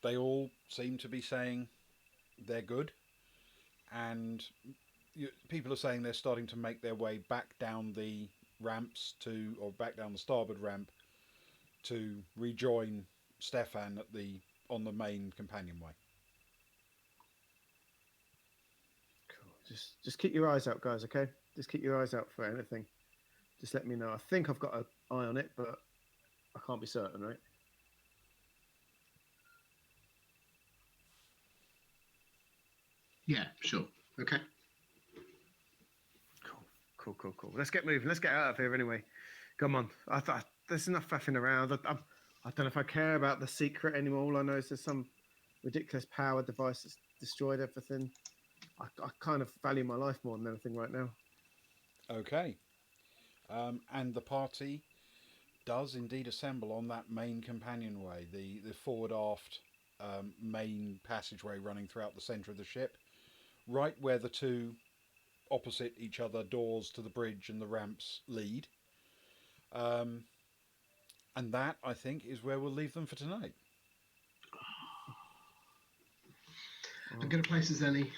they all seem to be saying they're good, and people are saying they're starting to make their way back down the ramps or back down the starboard ramp to rejoin Stefan on the main companionway. Cool. Just keep your eyes out, guys. Okay. Just keep your eyes out for anything. Just let me know. I think I've got an eye on it, but I can't be certain, right? Yeah, sure. Okay. Cool. Let's get moving. Let's get out of here anyway. Come on. I thought there's enough faffing around. I don't know if I care about the secret anymore. All I know is there's some ridiculous power device that's destroyed everything. I kind of value my life more than anything right now. Okay. And the party does indeed assemble on that main companionway, the forward aft main passageway running throughout the centre of the ship, right where the two opposite each other doors to the bridge and the ramps lead. And that, I think, is where we'll leave them for tonight. A good place as any.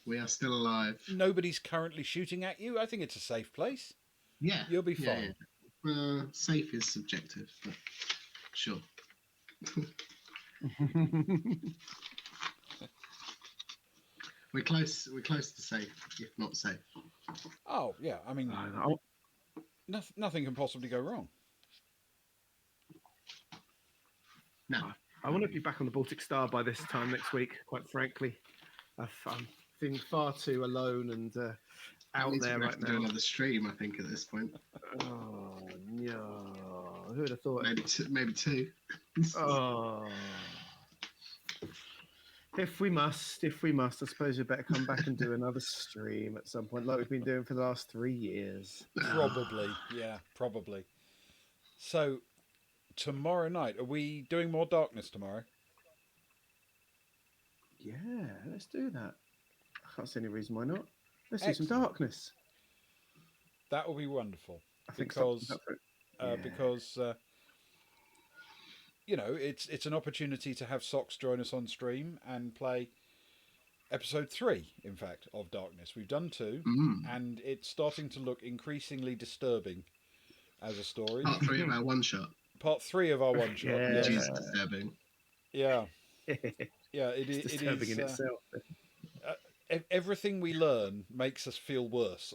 We are still alive. Nobody's currently shooting at you. I think it's a safe place. Yeah. You'll be fine. Yeah. Safe is subjective, but sure. We're close to safe, if not safe. Oh, yeah. I mean, nothing can possibly go wrong. No. I want to be back on the Baltic Star by this time next week, quite frankly. I'm feeling far too alone and out there right now. Do another stream, I think, at this point. Oh, no. Who would have thought? Maybe two. Oh. If we must, I suppose we better come back and do another stream at some point, like we've been doing for the last 3 years. Probably, yeah, probably. So, tomorrow night, are we doing more Darkness tomorrow? Yeah, let's do that. I can't see any reason why not. Let's do some Darkness. That will be wonderful. I think because you know, it's an opportunity to have Socks join us on stream and play episode 3, in fact, of Darkness. We've done 2, and it's starting to look increasingly disturbing as a story. Part 3 of our one shot. Part 3 of our one shot. Yeah. Which is disturbing. Yeah. Yeah, it is disturbing in itself. Everything we learn makes us feel worse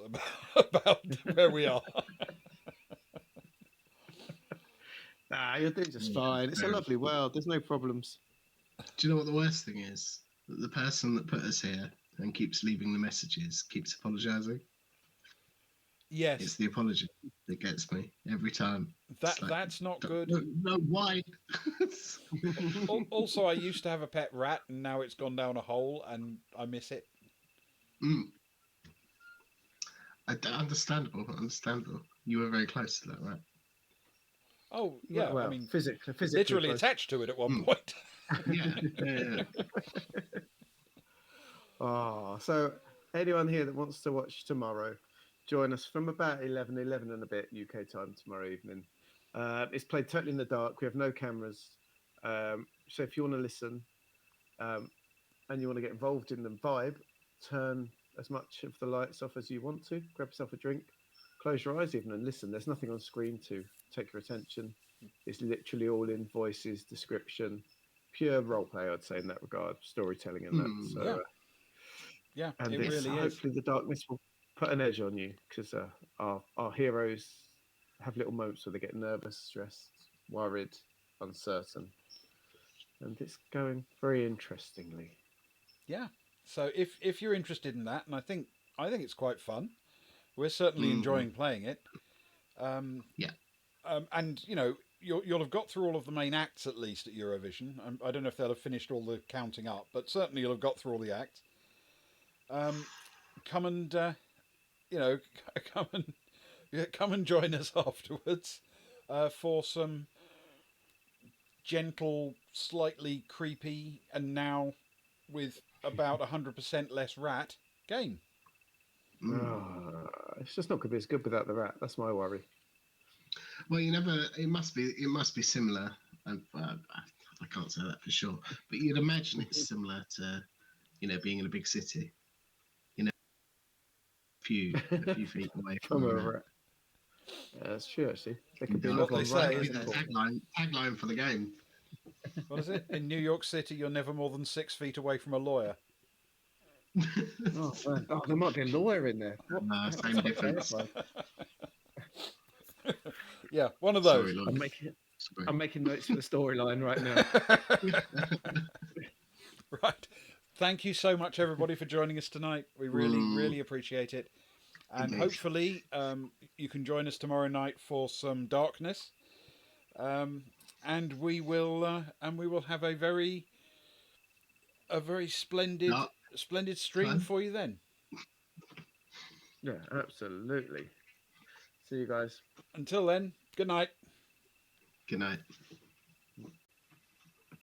about where we are. You're doing just fine. It's a lovely world. There's no problems. Do you know what the worst thing is? That the person that put us here and keeps leaving the messages keeps apologising. Yes. It's the apology that gets me every time. That's not good. No, why? Also, I used to have a pet rat, and now it's gone down a hole, and I miss it. Understandable. You were very close to that, right? Oh, yeah. Well, I mean, physically literally close. attached to it at one point. Yeah. Oh, so anyone here that wants to watch tomorrow, join us from about 11 and a bit UK time tomorrow evening. It's played totally in the dark. We have no cameras. So if you want to listen and you want to get involved in the vibe, turn as much of the lights off as you want to. Grab yourself a drink. Close your eyes even and listen. There's nothing on screen to take your attention. It's literally all in voices, description, pure roleplay, I'd say, in that regard, storytelling and that. So, yeah, and it really is. Hopefully the darkness will put an edge on you, because our heroes have little moments where they get nervous, stressed, worried, uncertain. And it's going very interestingly. Yeah. So if you're interested in that, and I think it's quite fun. We're certainly enjoying playing it. And you know, you'll have got through all of the main acts at least at Eurovision. I don't know if they'll have finished all the counting up, but certainly you'll have got through all the acts. Come and come and join us afterwards for some gentle, slightly creepy, and now with about 100% less rat game. It's just not going to be as good without the rat. That's my worry. Well, it must be similar. I can't say that for sure, but you'd imagine it's similar to, being in a big city. A few feet away from a rat. Yeah, that's true. Actually, there could be what they say. Tagline for the game. What is it? In New York City, you're never more than 6 feet away from a lawyer. There might be a lawyer in there. Same difference. Yeah, one of those. Sorry, I'm making notes for the storyline right now. Right. thank you so much, everybody, for joining us tonight. We really, Mm. really appreciate it. And Indeed. hopefully you can join us tomorrow night for some darkness. And we will have a very splendid Dark stream time. for you then. Yeah, absolutely. See you guys. Until then, good night. Good night.